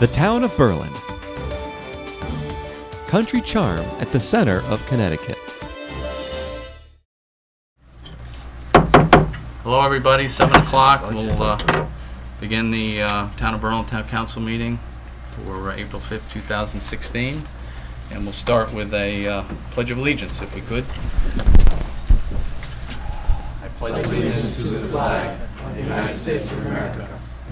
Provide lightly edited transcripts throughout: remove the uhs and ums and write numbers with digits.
The town of Berlin. Country charm at the center of Connecticut. Hello everybody, 7 o'clock. We'll begin the Town of Berlin Town Council meeting for April 5th, 2016. And we'll start with a Pledge of Allegiance, if we could. I pledge allegiance to the flag of the United States of America,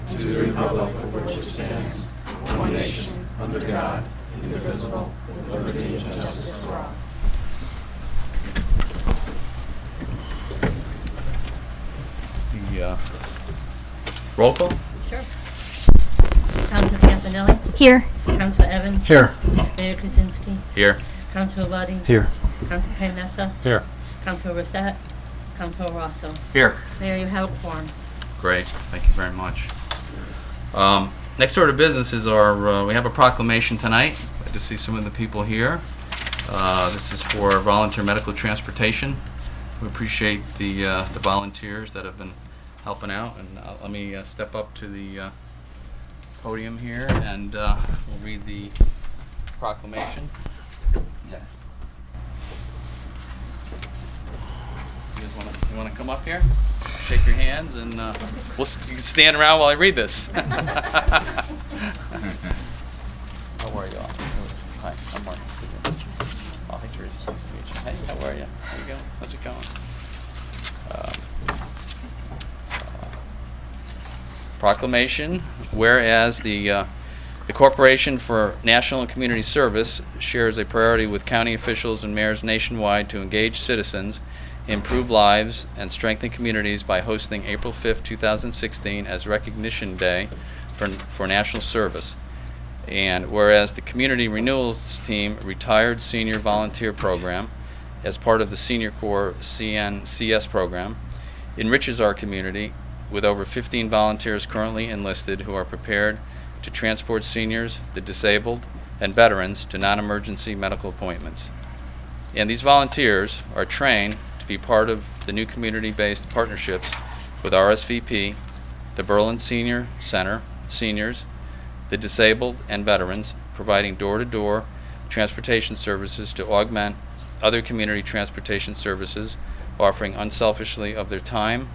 and to the republic for which it stands, one nation, under God, indivisible, with liberty and justice for all. The roll call? Sure. Councilor Campanelli? Here. Councilor Evans? Here. Mayor Kaczynski? Here. Councilor Buddy? Here. Councilor Paymessa? Here. Councilor Rosette? Councilor Rosso? Here. Mayor, you have a quorum. Great, thank you very much. Next order of business is our, we have a proclamation tonight. Glad to see some of the people here. This is for volunteer medical transportation. We appreciate the volunteers that have been helping out, and let me step up to the podium here and we'll read the proclamation. Yeah. You want to come up here? Shake your hands, and you can stand around while I read this. How are you all? Hi, I'm Mark. Oh, hi, Teresa. Nice to meet you. Hey, how are you? How you going? How's it going? Proclamation. Whereas the Corporation for National and Community Service shares a priority with county officials and mayors nationwide to engage citizens, improve lives, and strengthen communities by hosting April 5th, 2016 as Recognition Day for National Service. And whereas the Community Renewals Team Retired Senior Volunteer Program, as part of the Senior Corps CNCS program, enriches our community with over 15 volunteers currently enlisted who are prepared to transport seniors, the disabled, and veterans to non-emergency medical appointments. And these volunteers are trained to be part of the new community-based partnerships with RSVP, the Berlin Senior Center, seniors, the disabled, and veterans, providing door-to-door transportation services to augment other community transportation services, offering unselfishly of their time,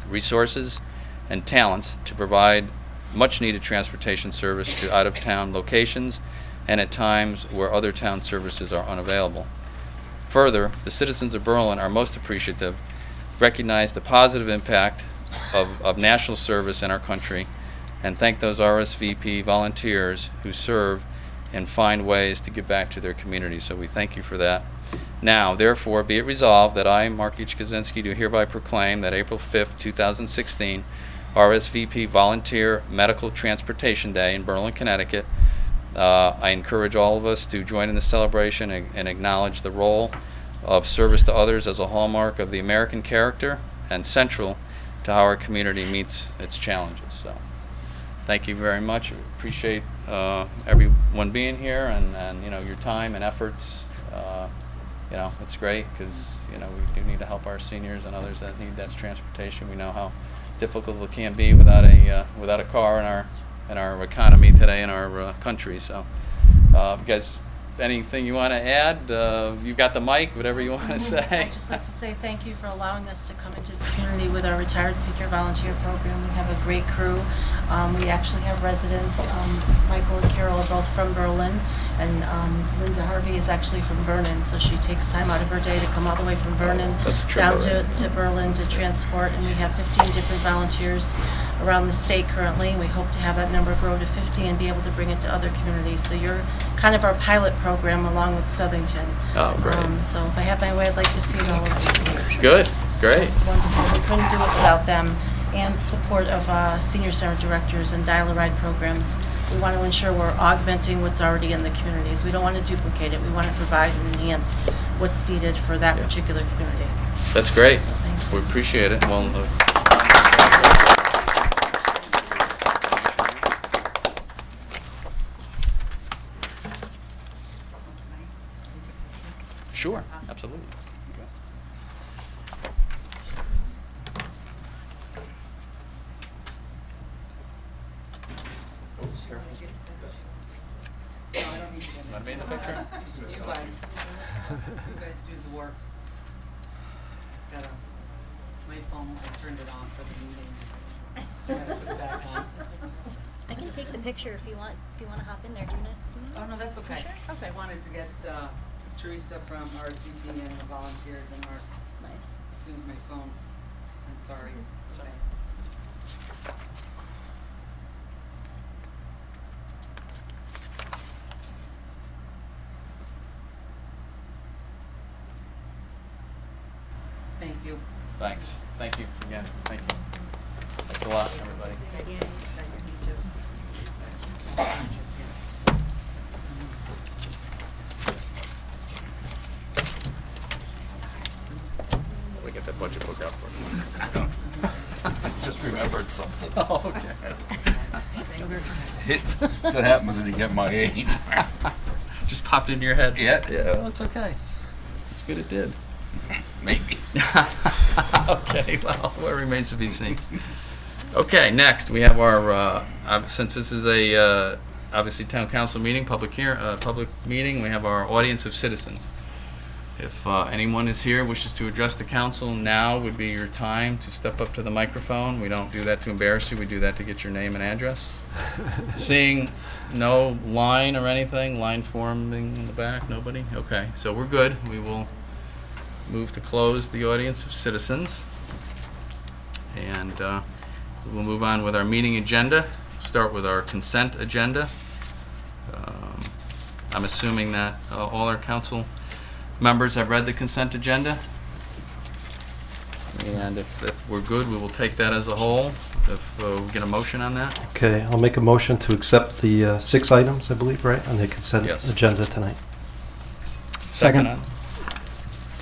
resources, and talents to provide much-needed transportation service to out-of-town locations and at times where other town services are unavailable. Further, the citizens of Berlin are most appreciative, recognize the positive impact of national service in our country, and thank those RSVP volunteers who serve and find ways to give back to their community. So we thank you for that. Now, therefore, be it resolved that I, Mark H. Kaczynski, do hereby proclaim that April 5th, 2016, RSVP Volunteer Medical Transportation Day in Berlin, Connecticut. I encourage all of us to join in the celebration and acknowledge the role of service to others as a hallmark of the American character and central to how our community meets its challenges. So, thank you very much. Appreciate everyone being here and your time and efforts. It's great because we do need to help our seniors and others that need that transportation. We know how difficult it can be without a car in our economy today in our country. So, you guys, anything you want to add? You've got the mic. Whatever you want to say. I'd just like to say thank you for allowing us to come into the community with our retired senior volunteer program. We have a great crew. We actually have residents. Michael and Carol are both from Berlin, and Linda Harvey is actually from Vernon, so she takes time out of her day to come all the way from Vernon down to Berlin to transport. And we have 15 different volunteers around the state currently. We hope to have that number grow to 50 and be able to bring it to other communities. So you're kind of our pilot program along with Southington. Oh, great. So if I have my way, I'd like to see it all over the state. Good, great. So it's wonderful. We couldn't do it without them and support of senior center directors and dial-a-ride programs. We want to ensure we're augmenting what's already in the communities. We don't want to duplicate it. We want to provide and enhance what's needed for that particular community. That's great. So thank you. We appreciate it. Well, sure, absolutely. Want to be in the picture? You guys do the work. Just gotta, my phone, I turned it off for the meeting. So I gotta put it back on. I can take the picture if you want. If you want to hop in there, Gina. Oh, no, that's okay. Sure? Okay. I wanted to get Teresa from RSVP and the volunteers and Mark Nice. as soon as my phone. I'm sorry. Sorry. Okay. Thank you. Thanks. Thank you again. Thank you. Thanks a lot, everybody. We get that budget book out for you. Just remembered something. Oh, okay. That's what happens when you get my age. Just popped into your head. Yeah. Yeah, well, that's okay. It's good it did. Maybe. Okay, well, what remains to be seen. Okay, next we have our, since this is a obviously town council meeting, public meeting, we have our audience of citizens. If anyone is here wishes to address the council, now would be your time to step up to the microphone. We don't do that to embarrass you. We do that to get your name and address. Seeing no line or anything, line forming in the back, nobody? Okay, so we're good. We will move to close the audience of citizens. And we'll move on with our meeting agenda. Start with our consent agenda. I'm assuming that all our council members have read the consent agenda. And if we're good, we will take that as a whole. If we get a motion on that. Okay, I'll make a motion to accept the 6 items, I believe, right, on the consent Yes. agenda tonight. Second on.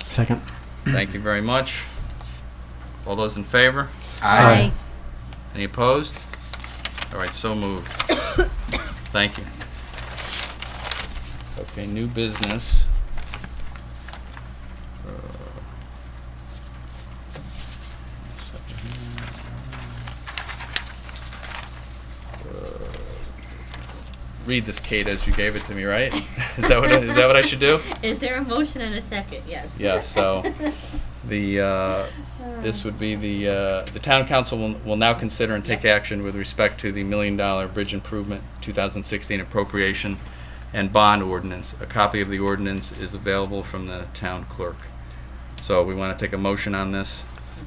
Second. Thank you very much. All those in favor? Aye. Any opposed? All right, so moved. Thank you. Okay, new business. Read this, Kate, as you gave it to me, right? Is that what I should do? Is there a motion and a second? Yes. Yes. So this would be the town council will now consider and take action with respect to the $1 million bridge improvement 2016 appropriation and bond ordinance. A copy of the ordinance is available from the town clerk. So we want to take a motion on this.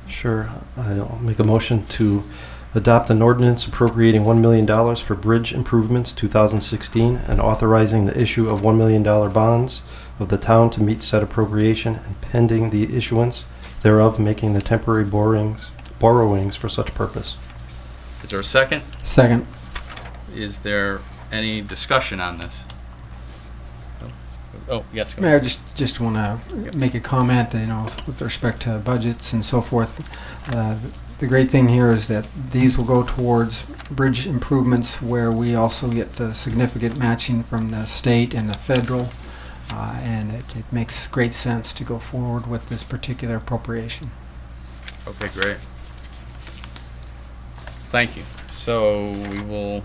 Sure, I'll make a motion to adopt an ordinance appropriating $1 million for bridge improvements 2016 and authorizing the issue of $1 million bonds of the town to meet said appropriation and pending the issuance thereof making the temporary borrowings for such purpose. Is there a second? Second. Is there any discussion on this? Oh, yes. Go Mayor, ahead. just want to make a comment, with respect to budgets and so forth. The great thing here is that these will go towards bridge improvements where we also get the significant matching from the state and the federal, and it makes great sense to go forward with this particular appropriation. Okay, great. Thank you. So we will,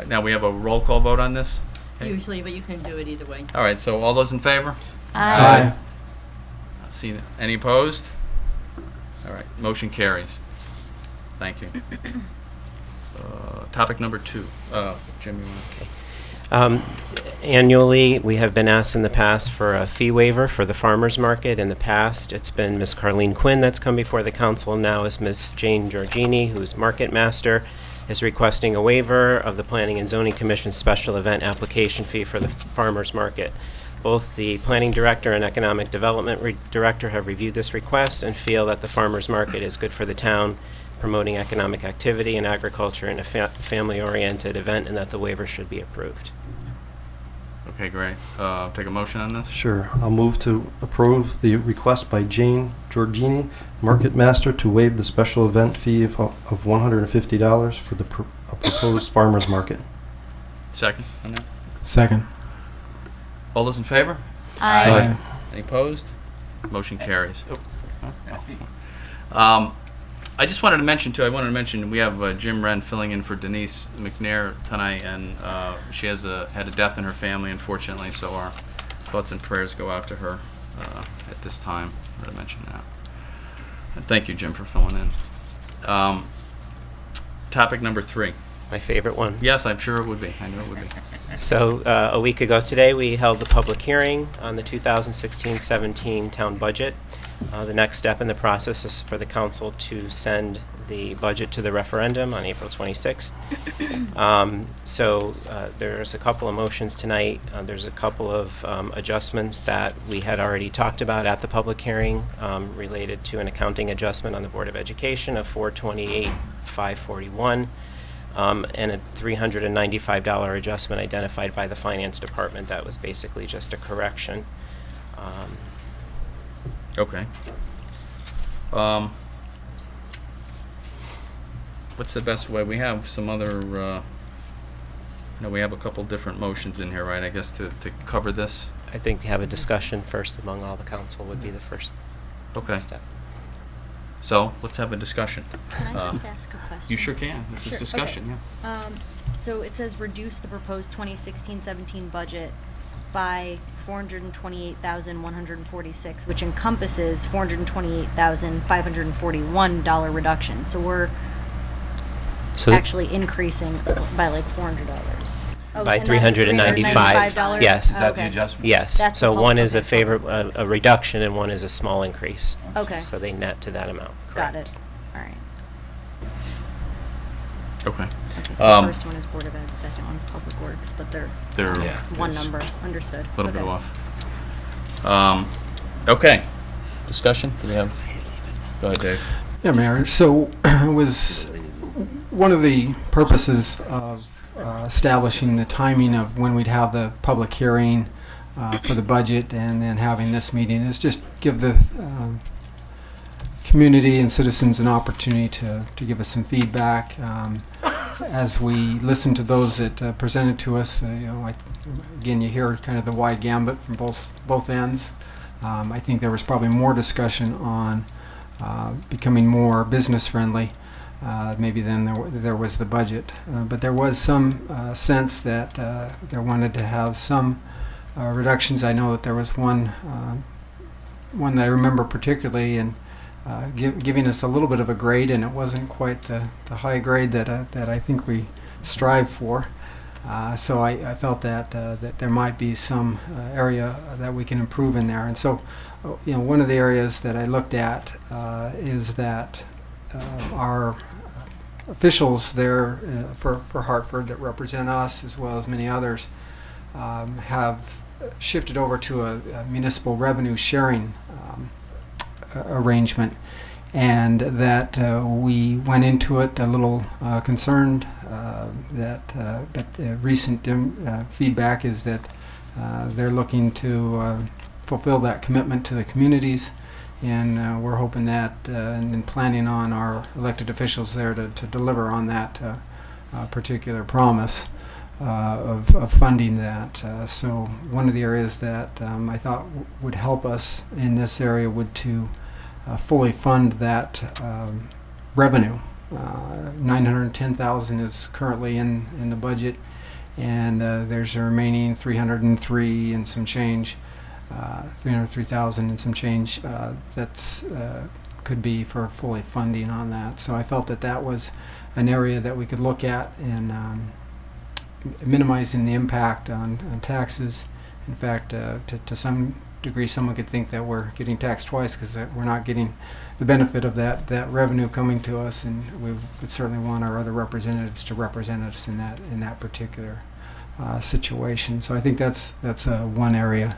now we have a roll call vote on this? Okay. Usually, but you can do it either way. All right, so all those in favor? Aye. See, any opposed? All right, motion carries. Thank you. Topic number 2. Jim, you want to? Annually, we have been asked in the past for a fee waiver for the farmers market. In the past, it's been Ms. Carlene Quinn that's come before the council. Now is Ms. Jane Giorgini, who's market master, is requesting a waiver of the Planning and Zoning Commission's special event application fee for the farmers market. Both the Planning Director and Economic Development Director have reviewed this request and feel that the farmers market is good for the town, promoting economic activity and agriculture in a family-oriented event, and that the waiver should be approved. Okay, great. Take a motion on this? Sure, I'll move to approve the request by Jane Giorgini, Market Master, to waive the special event fee of $150 for the proposed farmers market. Second on that? Second. All those in favor? Aye. Any opposed? Motion carries. I just wanted to mention, too, we have Jim Wren filling in for Denise McNair tonight, and she has had a death in her family, unfortunately, so our thoughts and prayers go out to her at this time. I wanted to mention that. And thank you, Jim, for filling in. Topic number 3. My favorite one. Yes, I'm sure it would be. I know it would be. So a week ago today, we held the public hearing on the 2016-17 town budget. The next step in the process is for the council to send the budget to the referendum on April 26th. There's a couple of motions tonight. There's a couple of adjustments that we had already talked about at the public hearing related to an accounting adjustment on the Board of Education of $428,541. And a $395 adjustment identified by the Finance Department. That was basically just a correction. Okay. What's the best way? We have some other, we have a couple different motions in here, right? I guess to cover this. I think to have a discussion first among all the council would be the first step. So let's have a discussion. Can I just ask a question? You sure can. This is discussion, okay. So it says reduce the proposed 2016-17 budget by $428,146, which encompasses $428,541 reduction. So we're actually increasing by like $400. Oh, by and that's $395. Yes. Is that the adjustment? Yes. That's So the one public- is a okay, favor, public a works. reduction, and one is a small increase. Okay. So they net to that amount. Got it. All right. Okay. Okay, so the first one is Board of Ed, second one's Public Works, but they're Yeah. one number. Understood. A little bit Okay. off. Okay. Discussion? Do we have? Go ahead, Dave. Yeah, Mayor. So it was one of the purposes of establishing the timing of when we'd have the public hearing for the budget and then having this meeting is just give the community and citizens an opportunity to give us some feedback. As we listen to those that presented to us, again, you hear kind of the wide gambit from both ends. I think there was probably more discussion on becoming more business friendly, maybe than there was the budget. But there was some sense that they wanted to have some reductions. I know that there was one that I remember particularly, and giving us a little bit of a grade, and it wasn't quite the high grade that I think we strive for. So I felt that there might be some area that we can improve in there. And so, one of the areas that I looked at is that our officials there for Hartford that represent us, as well as many others, have shifted over to a municipal revenue sharing arrangement, and that we went into it a little concerned but recent feedback is that they're looking to fulfill that commitment to the communities, and we're hoping that and planning on our elected officials there to deliver on that particular promise of funding that. So one of the areas that I thought would help us in this area would to fully fund that revenue. $910,000 is currently in the budget, and there's a remaining 303 and some change, 303,000 and some change that's could be for fully funding on that. So I felt that was an area that we could look at in minimizing the impact on taxes. In fact, to some degree, someone could think that we're getting taxed twice because we're not getting the benefit of that revenue coming to us, and we would certainly want our other representatives to represent us in that particular situation. So I think that's one area.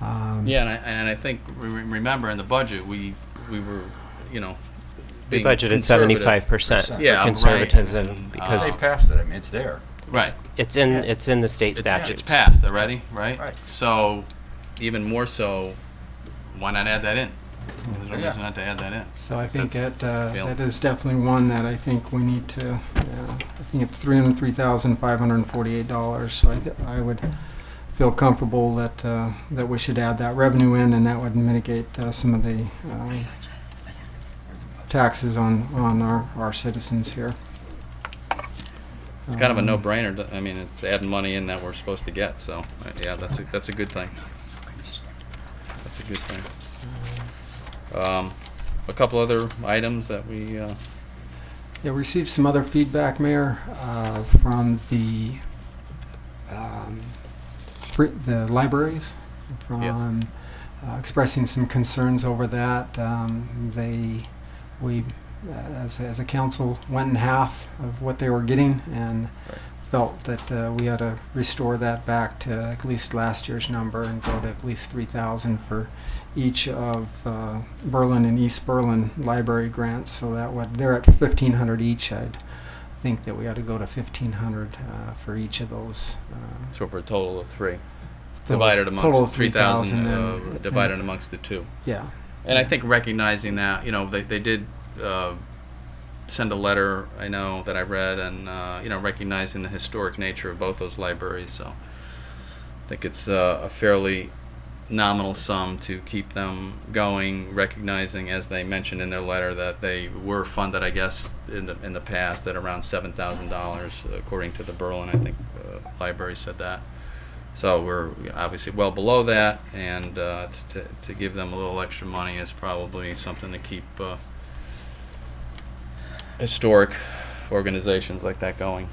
And I think remember in the budget we were We being budgeted conservative. 75% Yeah, for conservatism right. because They passed it. I mean, it's there. Right. it's in the state statutes. It's passed already, right? Right. So even more so, why not add that in? There's no Yeah. reason not to add that in. So I think That's that is definitely one that I think we need to. I think it's $303,548. So I would feel comfortable that we should add that revenue in, and that would mitigate some of the taxes on our citizens here. It's kind of a no-brainer. I mean, it's adding money in that we're supposed to get, so, yeah, that's a good thing. That's a good thing. A couple other items that we, Yeah, we received some other feedback, Mayor, from the libraries, from expressing some concerns over that. We, as a council, went in half of what they were getting, and felt that we ought to restore that back to at least last year's number and go to at least 3,000 for each of Berlin and East Berlin library grants. So that they're at 1,500 each. I'd think that we ought to go to 1,500 for each of those. so for a total of 3. Divided amongst 3,000, divided amongst the 2. Yeah. And I think recognizing that, they did send a letter, I know, that I read, and, recognizing the historic nature of both those libraries. So I think it's a fairly nominal sum to keep them going, recognizing, as they mentioned in their letter, that they were funded, I guess, in the past at around $7,000, according to the Berlin, I think, library said that. So we're obviously well below that, and to give them a little extra money is probably something to keep historic organizations like that going.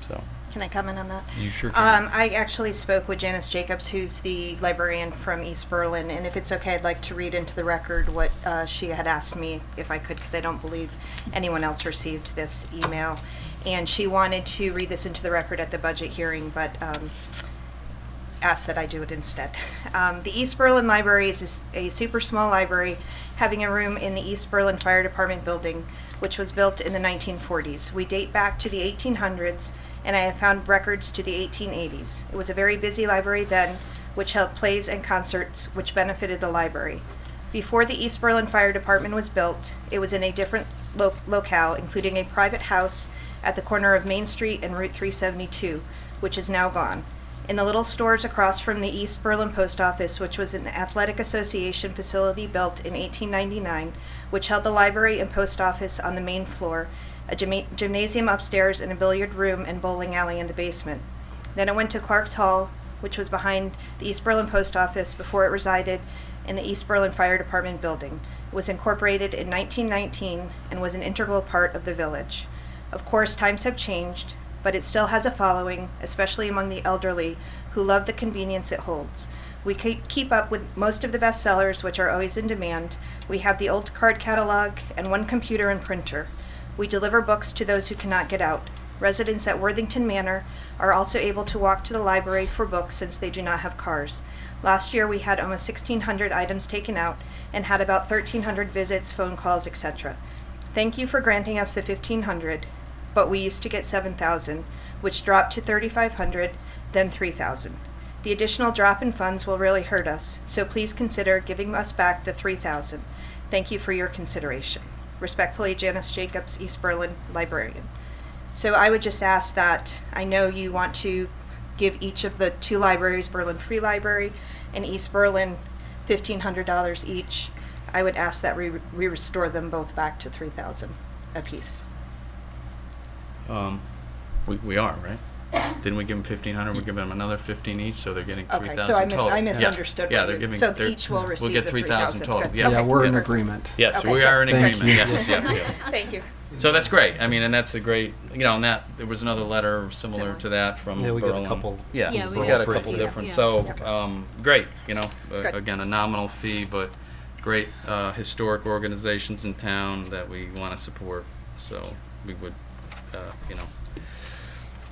So Can I comment on that? you sure can. I actually spoke with Janice Jacobs, who's the librarian from East Berlin, and if it's okay, I'd like to read into the record what she had asked me if I could, because I don't believe anyone else received this email. And she wanted to read this into the record at the budget hearing, but asked that I do it instead. The East Berlin Library is a super small library having a room in the East Berlin Fire Department building, which was built in the 1940s. We date back to the 1800s, and I have found records to the 1880s. It was a very busy library then, which held plays and concerts, which benefited the library. Before the East Berlin Fire Department was built, it was in a different locale, including a private house at the corner of Main Street and Route 372, which is now gone. In the little stores across from the East Berlin Post Office, which was an athletic association facility built in 1899, which held the library and post office on the main floor, a gymnasium upstairs, and a billiard room and bowling alley in the basement. Then it went to Clark's Hall, which was behind the East Berlin Post Office before it resided in the East Berlin Fire Department building. It was incorporated in 1919 and was an integral part of the village. Of course, times have changed, but it still has a following, especially among the elderly, who love the convenience it holds. We keep up with most of the bestsellers, which are always in demand. We have the old card catalog and one computer and printer. We deliver books to those who cannot get out. Residents at Worthington Manor are also able to walk to the library for books since they do not have cars. Last year, we had almost 1,600 items taken out and had about 1,300 visits, phone calls, etc. Thank you for granting us the 1,500. But we used to get 7,000, which dropped to 3,500, then 3,000. The additional drop in funds will really hurt us, so please consider giving us back the 3,000. Thank you for your consideration. Respectfully, Janice Jacobs, East Berlin Librarian. So I would just ask that, I know you want to give each of the 2 libraries, Berlin Free Library and East Berlin, $1,500 each. I would ask that we restore them both back to 3,000 apiece. We are, right? Didn't we give them 1,500? We're giving them another 15 each, so they're getting 3,000 Okay, so total. I misunderstood. Yeah, what they're you- giving. So they're- each will receive We'll get the 3,000 total. Good. Yes. Yeah, we're in yes. agreement. Yes, Okay, we are in Thank agreement. you. Yes, yes, yes. Thank you. So that's great. I mean, and that's a great, and that, there was another letter similar to that from Yeah, we got a Berlin. couple. Yeah, Yeah, we we got a got couple three. different. Yeah. So, great, Good. again, a nominal fee, but great historic organizations in town that we want to support. So we would,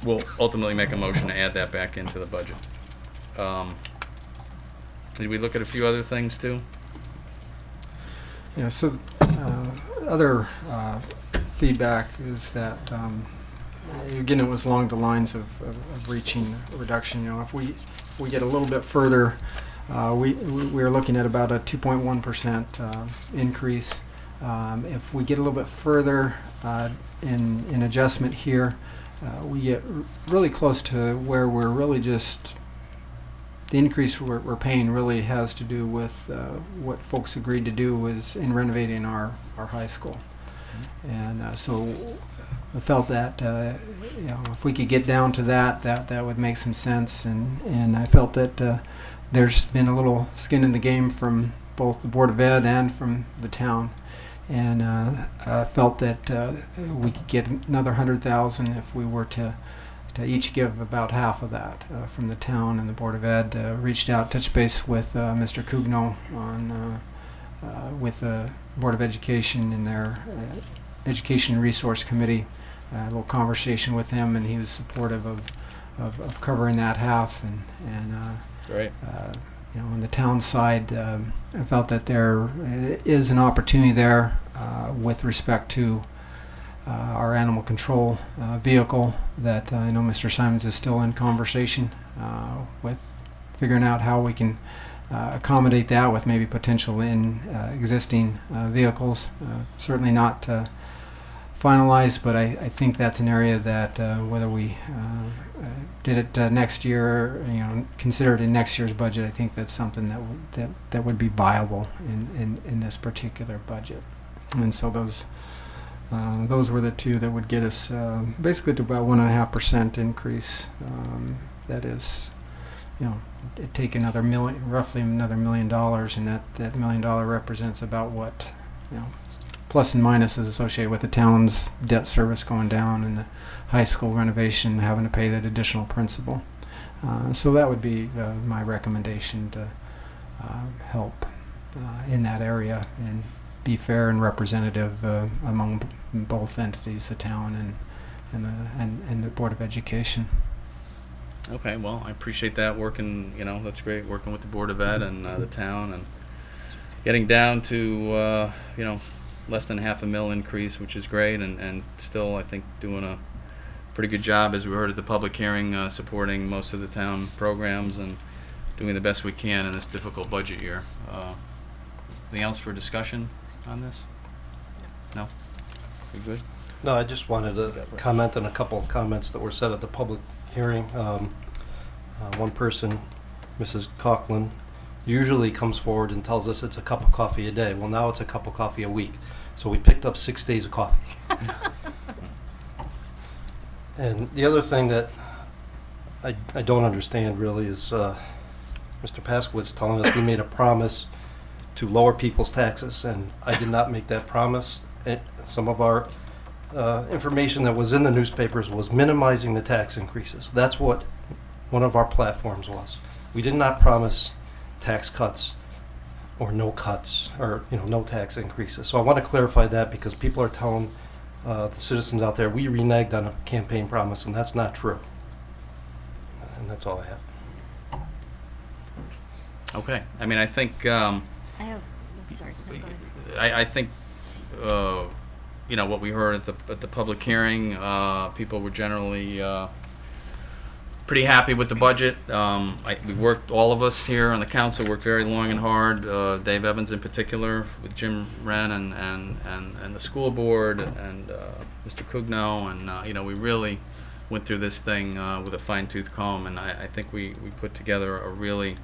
we'll ultimately make a motion to add that back into the budget. Did we look at a few other things too? Yeah, so other feedback is that, again, it was along the lines of reaching a reduction. If we get a little bit further, we're looking at about a 2.1% increase. If we get a little bit further in adjustment here, we get really close to where we're really just, the increase we're paying really has to do with what folks agreed to do was in renovating our high school. And so I felt that if we could get down to that would make some sense. And I felt that there's been a little skin in the game from both the Board of Ed and from the town. And I felt that we could get another $100,000 if we were to each give about half of that from the town. And the Board of Ed reached out, touched base with Mr. Cugno on with the Board of Education and their Education Resource Committee. A little conversation with him, and he was supportive of covering that half. And Great. On the town side, I felt that there is an opportunity there with respect to our animal control vehicle that I know Mr. Simons is still in conversation with figuring out how we can accommodate that with maybe potential in existing vehicles. Certainly not finalized, but I think that's an area that whether we did it next year, consider it in next year's budget, I think that's something that would be viable in this particular budget. And so those were the two that would get us basically to about 1.5% increase. That is, take another roughly another $1 million, and that $1 million represents about what, plus and minuses associated with the town's debt service going down and the high school renovation having to pay that additional principal. So that would be my recommendation to help in that area and be fair and representative among both entities, the town and the Board of Education. Okay, well, I appreciate that working, that's great, working with the Board of Ed and the town, and getting down to, less than $500,000 increase, which is great, and still, I think, doing a pretty good job, as we heard at the public hearing, supporting most of the town programs and doing the best we can in this difficult budget year. Anything else for discussion on this? No? We good? No, I just wanted to comment on a couple of comments that were said at the public hearing. One person, Mrs. Coughlin, usually comes forward and tells us it's a cup of coffee a day. Well, now it's a cup of coffee a week. So we picked up 6 days of coffee. And the other thing that I don't understand really is Mr. Paskowitz telling us we made a promise to lower people's taxes, and I did not make that promise. Some of our information that was in the newspapers was minimizing the tax increases. That's what one of our platforms was. We did not promise tax cuts or no cuts or no tax increases. So I want to clarify that, because people are telling the citizens out there we reneged on a campaign promise, and that's not true. And that's all I have. Okay. I mean, I think Sorry. No, go ahead. I think what we heard at the public hearing, people were generally pretty happy with the budget. We worked, all of us here on the council worked very long and hard. Dave Evans in particular, with Jim Wren and the school board and Mr. Cugno, and we really went through this thing with a fine-tooth comb, and I think we put together a really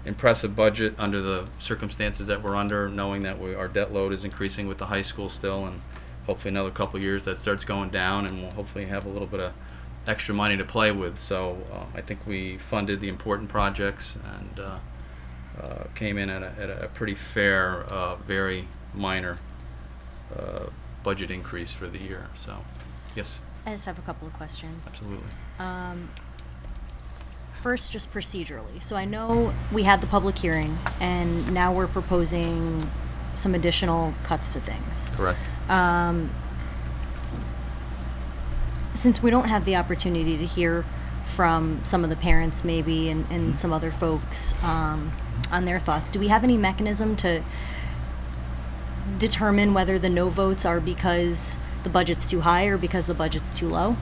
impressive budget under the circumstances that we're under, knowing that our debt load is increasing with the high school still, and hopefully another couple of years that starts going down, and we'll hopefully have a little bit of extra money to play with. So I think we funded the important projects and came in at a pretty fair, very minor budget increase for the year. So, yes. I just have a couple of questions. Absolutely. First, just procedurally. So I know we had the public hearing, and now we're proposing some additional cuts to things. Correct. Since we don't have the opportunity to hear from some of the parents maybe and some other folks on their thoughts, do we have any mechanism to determine whether the no votes are because the budget's too high or because the budget's too low?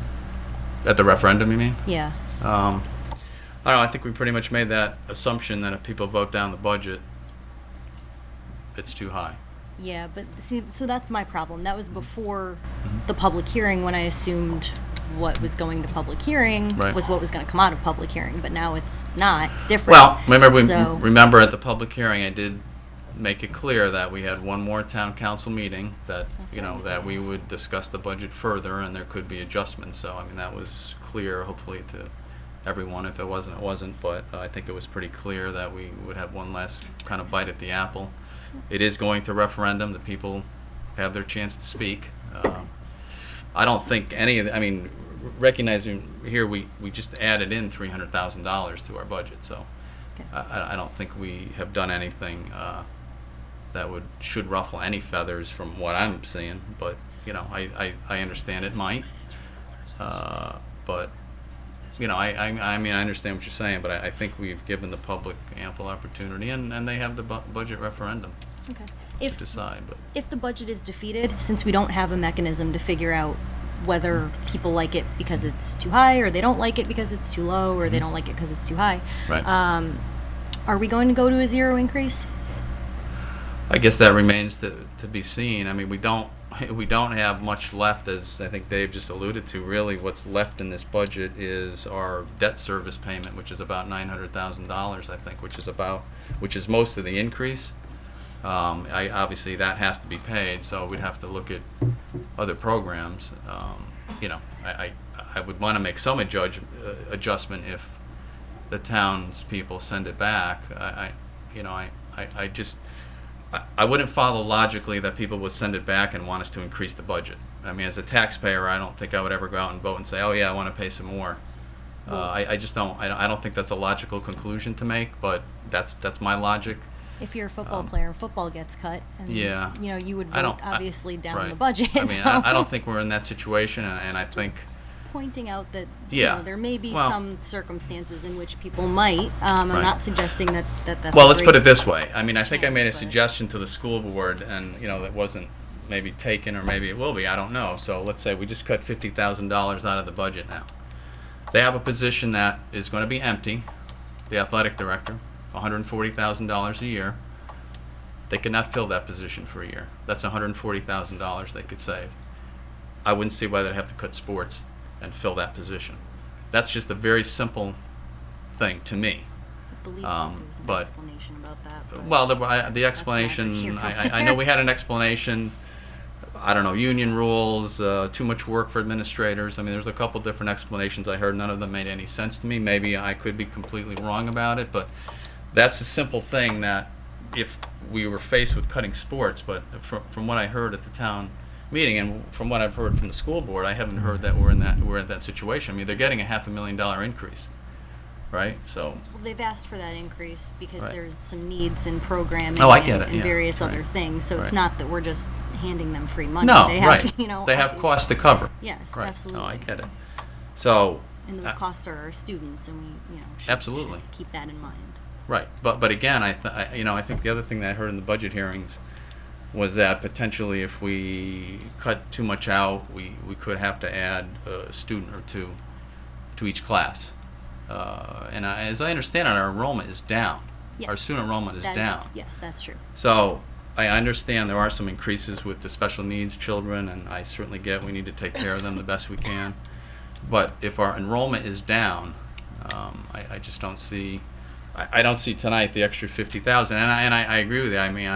At the referendum, you mean? Yeah. I don't know. I think we pretty much made that assumption that if people vote down the budget, it's too high. Yeah, but see, so that's my problem. That was before the public hearing, when I assumed what was going to public hearing was what was going to come out of public hearing. But now it's not. It's different. Well, remember at the public hearing, I did make it clear that we had one more town council meeting, that, That's you know, right. that we would discuss the budget further and there could be adjustments. So, I mean, that was clear, hopefully, to everyone. If it wasn't, it wasn't. But I think it was pretty clear that we would have one last kind of bite at the apple. It is going to referendum. The people have their chance to speak. I don't think any of the, I mean, recognizing here we just added in $300,000 to our budget. So Okay. I don't think we have done anything that should ruffle any feathers from what I'm seeing. But, you know, I understand it might. But, you know, I mean, I understand what you're saying, but I think we've given the public ample opportunity, and they have the budget referendum Okay. to decide. But If the budget is defeated, since we don't have a mechanism to figure out whether people like it because it's too high, or they don't like it because it's too low, or they don't like it because it's too high, Right. Are we going to go to a zero increase? I guess that remains to be seen. I mean, we don't have much left, as I think Dave just alluded to. Really, what's left in this budget is our debt service payment, which is about $900,000, I think, which is most of the increase. Obviously that has to be paid, so we'd have to look at other programs. You know, I would want to make some adjustment if the townspeople send it back. I wouldn't follow logically that people would send it back and want us to increase the budget. I mean, as a taxpayer, I don't think I would ever go out and vote and say, oh yeah, I want to pay some more. I just don't. I don't think that's a logical conclusion to make, but that's my logic. If you're a football player, football gets cut, and Yeah. you know, you would I vote don't- obviously down right. the budget. I mean, so I don't think we're in that situation, and I think. pointing out that Yeah. you know, there may be Well- some circumstances in which people might. I'm Right. not suggesting that's. Well, a let's great put it this way. I mean, I think I made a chance, but- suggestion to the school board, and, you know, that wasn't maybe taken, or maybe it will be, I don't know. So let's say we just cut $50,000 out of the budget now. They have a position that is going to be empty, the athletic director, $140,000 a year. They could not fill that position for a year. That's $140,000 they could save. I wouldn't see why they'd have to cut sports and fill that position. That's just a very simple thing to me. I believe there was an but- explanation about that. but Well, the neither explanation, here I know we had an explanation. I don't know, union rules, too much work for administrators. I mean, there's a couple different explanations I heard. None of them made any sense to me. Maybe I could be completely wrong about it, but that's a simple thing that if we were faced with cutting sports, but from what I heard at the town meeting and from what I've heard from the school board, I haven't heard that we're in that situation. I mean, they're getting a $500,000 increase, right? So. Well, they've asked for that increase because Right. there's some needs in programming Oh, I get it, and yeah. various Right. other things. So it's Right. not that we're just handing them free money. No, they have, right. You know, They have it's- costs to cover. Yes, Right. absolutely. No, I get it. So. And those costs are our students, and we, you know, Absolutely. should keep that in mind. Right, but again, I think the other thing that I heard in the budget hearings was that potentially if we cut too much out, we could have to add a student or two to each class. And as I understand it, our enrollment is down. Yes. Our student enrollment is That down. Yes, that's true. So I understand there are some increases with the special needs children, and I certainly get we need to take care of them the best we can. But if our enrollment is down, I just don't see. I don't see tonight the extra 50,000, and I agree with you. I mean,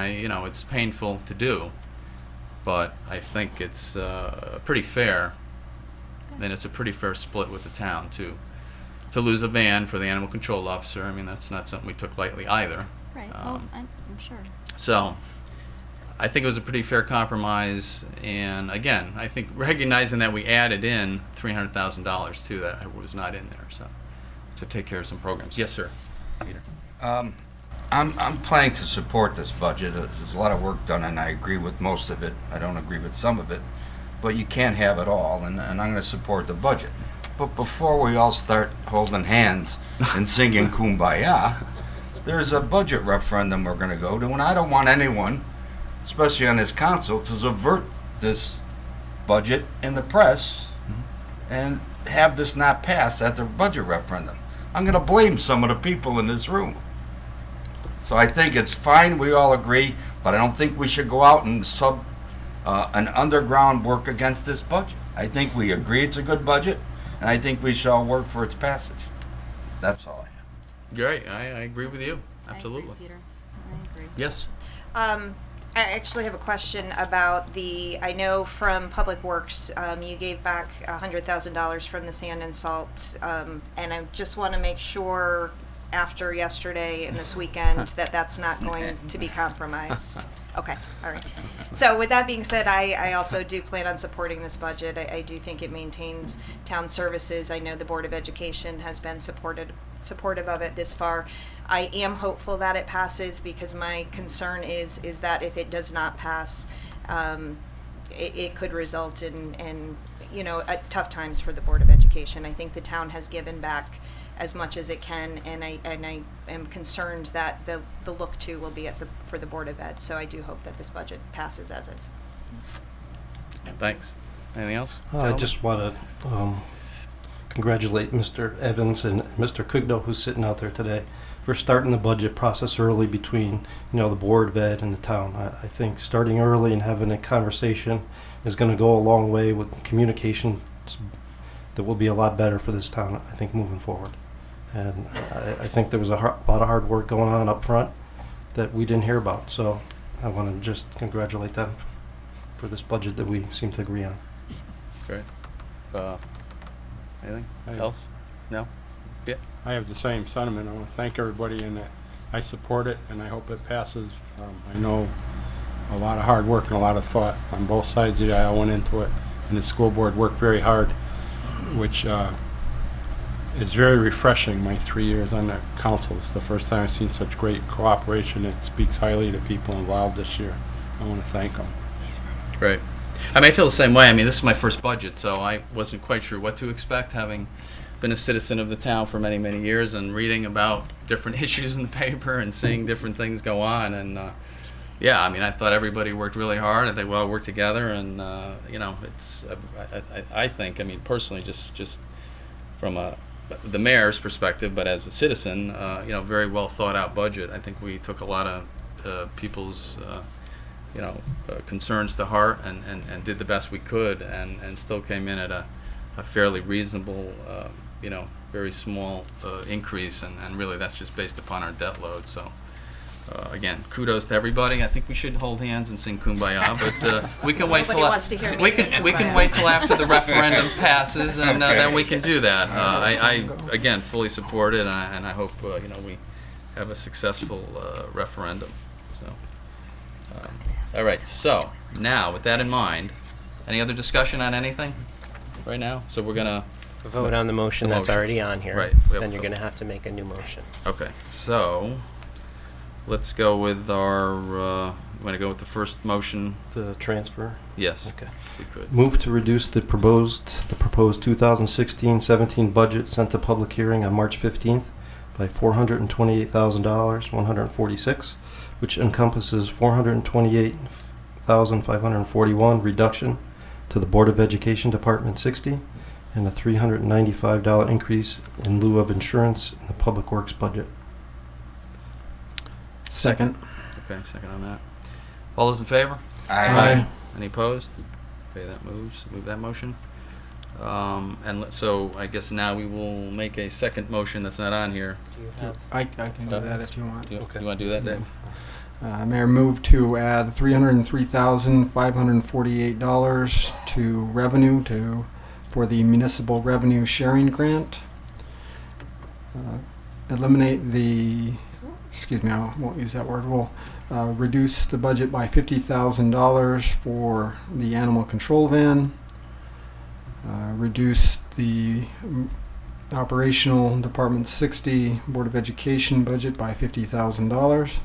it's painful to do, but I think it's pretty fair. And it's a pretty fair split with the town too. To lose a van for the animal control officer, I mean, that's not something we took lightly either. Right. I'm sure. So, I think it was a pretty fair compromise, and again, I think recognizing that we added in $300,000 too, that was not in there, so to take care of some programs. Yes, sir. Peter. I'm planning to support this budget. There's a lot of work done, and I agree with most of it. I don't agree with some of it, but you can't have it all, and I'm going to support the budget. But before we all start holding hands and singing Kumbaya, there's a budget referendum we're going to go to, and I don't want anyone, especially on this council, to subvert this budget in the press and have this not pass at the budget referendum. I'm going to blame some of the people in this room. So I think it's fine, we all agree, but I don't think we should go out and an underground work against this budget. I think we agree it's a good budget, and I think we shall work for its passage. That's all I have. Great, I agree with you. Absolutely. I agree, Peter. I agree. Yes. I actually have a question about I know from Public Works, you gave back $100,000 from the sand and salt, and I just want to make sure after yesterday and this weekend that that's not going to be compromised. Okay, all right. So with that being said, I also do plan on supporting this budget. I do think it maintains town services. I know the Board of Education has been supportive of it this far. I am hopeful that it passes because my concern is that if it does not pass, it could result in tough times for the Board of Education. I think the town has given back as much as it can, and I am concerned that the look to will be for the Board of Ed. So I do hope that this budget passes as is. Thanks. Anything else? I just want to congratulate Mr. Evans and Mr. Kugno, who's sitting out there today, for starting the budget process early between the Board of Ed and the town. I think starting early and having a conversation is going to go a long way with communication that will be a lot better for this town, I think, moving forward. And I think there was a lot of hard work going on up front that we didn't hear about. So I want to just congratulate them for this budget that we seem to agree on. Great. Anything else? No? Yeah. I have the same sentiment. I want to thank everybody, and I support it, and I hope it passes. I know a lot of hard work and a lot of thought on both sides of the aisle went into it, and the school board worked very hard, which is very refreshing. My 3 years on the council, it's the first time I've seen such great cooperation. It speaks highly of the people involved this year. I want to thank them. Right. I feel the same way. This is my first budget, so I wasn't quite sure what to expect, having been a citizen of the town for many, many years and reading about different issues in the paper and seeing different things go on. And yeah, I thought everybody worked really hard. I think we all worked together, and it's. I think, personally, just from the mayor's perspective, but as a citizen, very well thought out budget. I think we took a lot of people's concerns to heart and did the best we could, and still came in at a fairly reasonable, very small increase, and really that's just based upon our debt load. So again, kudos to everybody. I think we should hold hands and sing Kumbaya, but we can wait till we can wait till after the referendum passes, and then we can do that. I again fully support it, and I hope we have a successful referendum. So. All right, so now with that in mind, any other discussion on anything right now? So we're going to vote on the motion that's already on here. Right. Then you're going to have to make a new motion. Okay, so let's go with our, you want to go with the first motion? The transfer? Yes. Okay. We could. Move to reduce the proposed 2016-17 budget sent to public hearing on March 15th by $428,146. Which encompasses $428,541 reduction to the Board of Education Department 60 and a $395 increase in lieu of insurance in the Public Works budget. Second. Okay, second on that. All those in favor? Aye. Any opposed? Okay, that moves. Move that motion. So I guess now we will make a second motion that's not on here. Do you have? I can do that if you want. You want to do that, Dave? Mayor, move to add $303,548 to revenue for the municipal revenue sharing grant. Eliminate the, excuse me, I won't use that word. We'll reduce the budget by $50,000 for the animal control van. Reduce the operational Department 60 Board of Education budget by $50,000.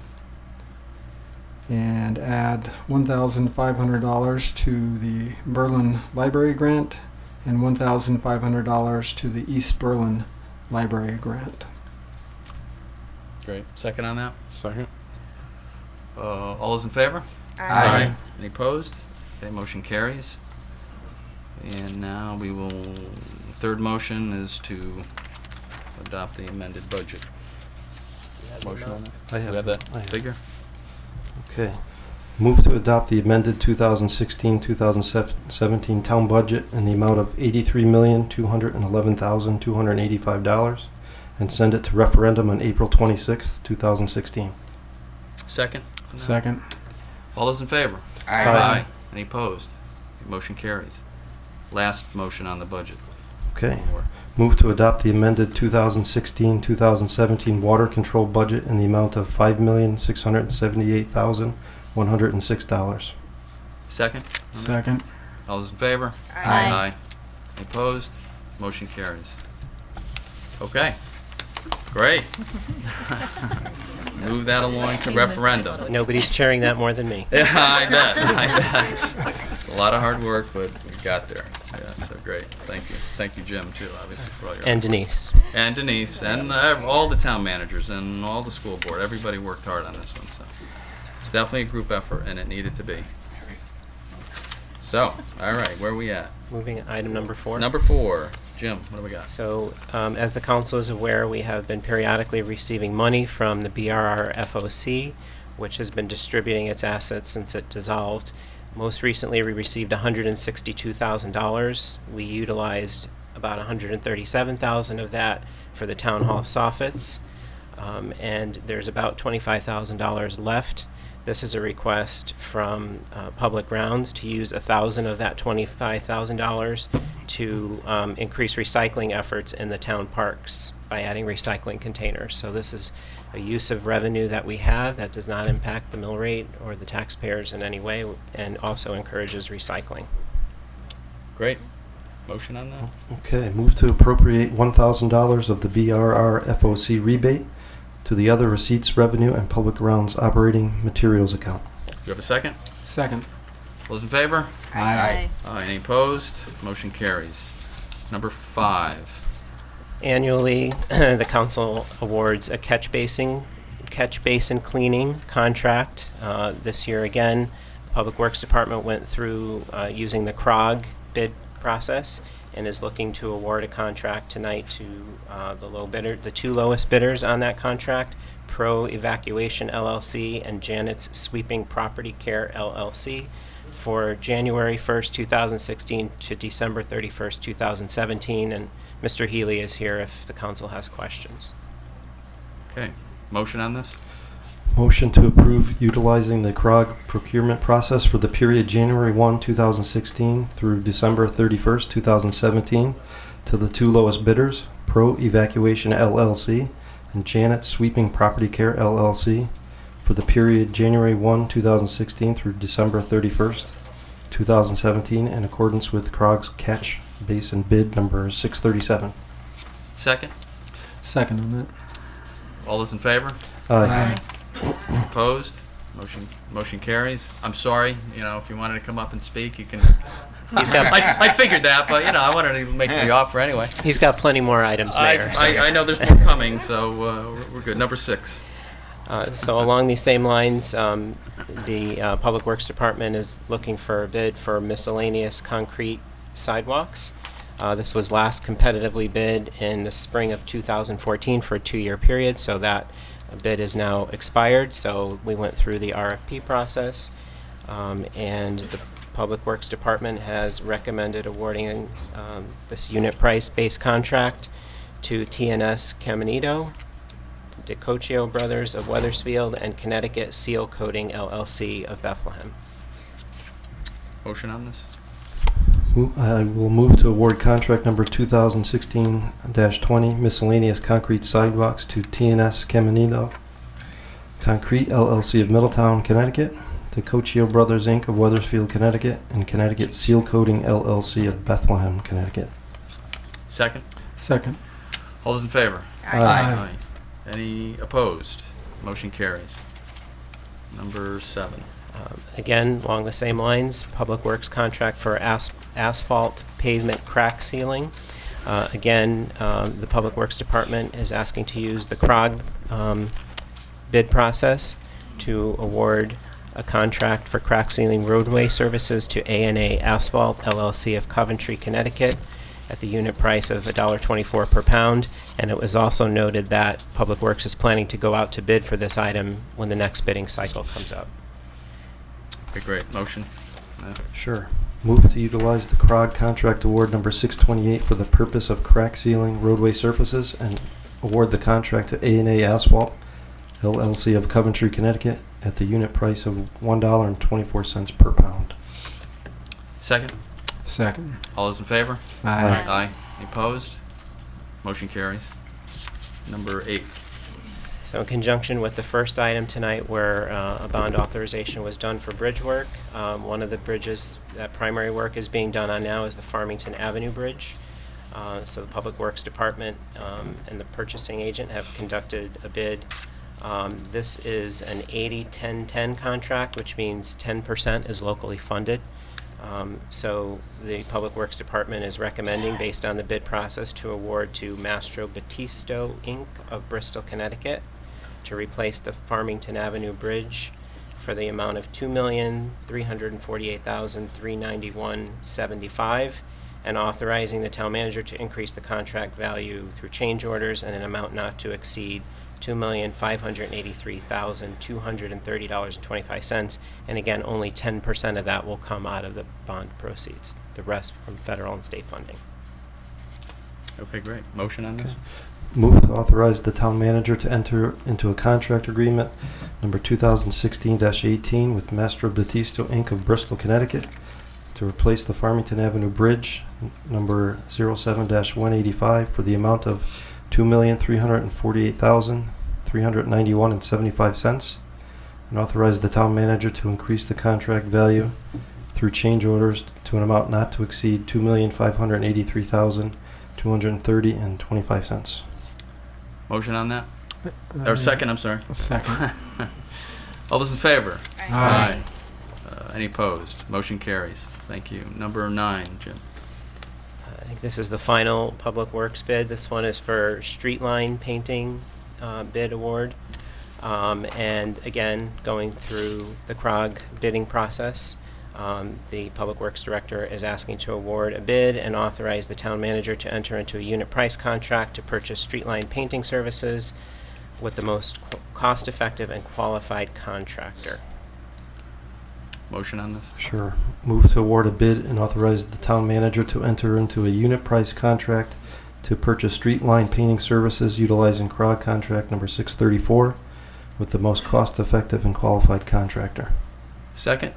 And add $1,500 to the Berlin Library Grant and $1,500 to the East Berlin Library Grant. Great. Second on that? Second. All those in favor? Aye. Any opposed? Okay, motion carries. And now we will, third motion is to adopt the amended budget. Motion on that? I Do we have that I have. figure? Okay. Move to adopt the amended 2016-2017 town budget in the amount of $83,211,285 and send it to referendum on April 26th, 2016. Second? Second. All those in favor? Aye. Any opposed? Motion carries. Last motion on the budget. Okay. Move to adopt the amended 2016-2017 water control budget in the amount of $5,678,106. Second? Second. All those in favor? Aye. Any opposed? Motion carries. Okay. Great. Let's move that along to referendum. Nobody's cheering that more than me. Yeah, I bet. It's a lot of hard work, but we got there. Yeah, so great. Thank you. Thank you, Jim, too, obviously, for all your... And Denise. And Denise, and all the town managers, and all the school board. Everybody worked hard on this one, so it's definitely a group effort, and it needed to be. So, all right, where are we at? Moving item number 4. Number 4. Jim, what do we got? So, as the council is aware, we have been periodically receiving money from the BRR FOC, which has been distributing its assets since it dissolved. Most recently, we received $162,000. We utilized about $137,000 of that for the town hall soffits, and there's about $25,000 left. This is a request from Public Grounds to use $1,000 of that $25,000 to increase recycling efforts in the town parks by adding recycling containers. So this is a use of revenue that we have that does not impact the mill rate or the taxpayers in any way, and also encourages recycling. Great. Motion on that? Okay. Move to appropriate $1,000 of the BRR FOC rebate to the other receipts, revenue, and public grounds operating materials account. Do you have a second? Second. Those in favor? Aye. Any opposed? Motion carries. Number 5. Annually, the council awards a catch basin cleaning contract. This year again, the Public Works Department went through using the CROG bid process and is looking to award a contract tonight to the 2 lowest bidders on that contract, Pro Evacuation LLC and Janet's Sweeping Property Care LLC, for January 1st, 2016 to December 31st, 2017. And Mr. Healy is here if the council has questions. Okay. Motion on this? Motion to approve utilizing the CROG procurement process for the period January 1, 2016 through December 31st, 2017 to the 2 lowest bidders, Pro Evacuation LLC and Janet Sweeping Property Care LLC, for the period January 1, 2016 through December 31st, 2017 in accordance with CROG's catch basin bid number 637. Second? Second on that. All those in favor? Aye. Opposed? Motion carries. I'm sorry, if you wanted to come up and speak, you can. He's got I figured that, but I wanted to make the offer anyway. He's got plenty more items, Mayor. I know there's more coming, so we're good. Number 6. So along these same lines, the Public Works Department is looking for a bid for miscellaneous concrete sidewalks. This was last competitively bid in the spring of 2014 for a 2-year period, so that bid is now expired. So we went through the RFP process, and the Public Works Department has recommended awarding this unit price-based contract to TNS Caminito, DeCoccio Brothers of Weathersfield, and Connecticut Seal Coating LLC of Bethlehem. Motion on this? I will move to award contract number 2016-20 miscellaneous concrete sidewalks to TNS Caminito Concrete LLC of Middletown, Connecticut, DeCoccio Brothers Inc. of Weathersfield, Connecticut, and Connecticut Seal Coating LLC of Bethlehem, Connecticut. Second? Second. All those in favor? Aye. Any opposed? Motion carries. Number 7. Again, along the same lines, Public Works contract for asphalt pavement crack sealing. Again, the Public Works Department is asking to use the CROG bid process to award a contract for crack sealing roadway services to A&A Asphalt LLC of Coventry, Connecticut, at the unit price of $1.24 per pound. And it was also noted that Public Works is planning to go out to bid for this item when the next bidding cycle comes up. Okay, great. Motion? Sure. Move to utilize the CROG contract award number 628 for the purpose of crack sealing roadway surfaces and award the contract to A&A Asphalt LLC of Coventry, Connecticut, at the unit price of $1.24 per pound. Second? Second. All those in favor? Aye. Aye. Any opposed? Motion carries. Number 8. So in conjunction with the first item tonight where a bond authorization was done for bridge work, one of the bridges that primary work is being done on now is the Farmington Avenue Bridge. So the Public Works Department and the purchasing agent have conducted a bid. This is an 80-10-10 contract, which means 10% is locally funded. So the Public Works Department is recommending, based on the bid process, to award to Mastro Battisto Inc. of Bristol, Connecticut, to replace the Farmington Avenue Bridge for the amount of $2,348,391.75, and authorizing the town manager to increase the contract value through change orders in an amount not to exceed $2,583,230.25, and again, only 10% of that will come out of the bond proceeds, the rest from federal and state funding. Okay, great. Motion on this? Move to authorize the town manager to enter into a contract agreement number 2016-18 with Mastro Battisto Inc. of Bristol, Connecticut, to replace the Farmington Avenue Bridge number 07-185 for the amount of $2,348,391.75, and authorize the town manager to increase the contract value through change orders to an amount not to exceed $2,583,230.25. Motion on that? Or second, I'm sorry. Second. All those in favor? Aye. Any opposed? Motion carries. Thank you. Number 9, Jim. I think this is the final Public Works bid. This one is for street line painting bid award. And again, going through the CROG bidding process, the Public Works Director is asking to award a bid and authorize the town manager to enter into a unit price contract to purchase street line painting services with the most cost-effective and qualified contractor. Motion on this? Sure. Move to award a bid and authorize the town manager to enter into a unit price contract to purchase street line painting services utilizing CROG contract number 634 with the most cost-effective and qualified contractor. Second?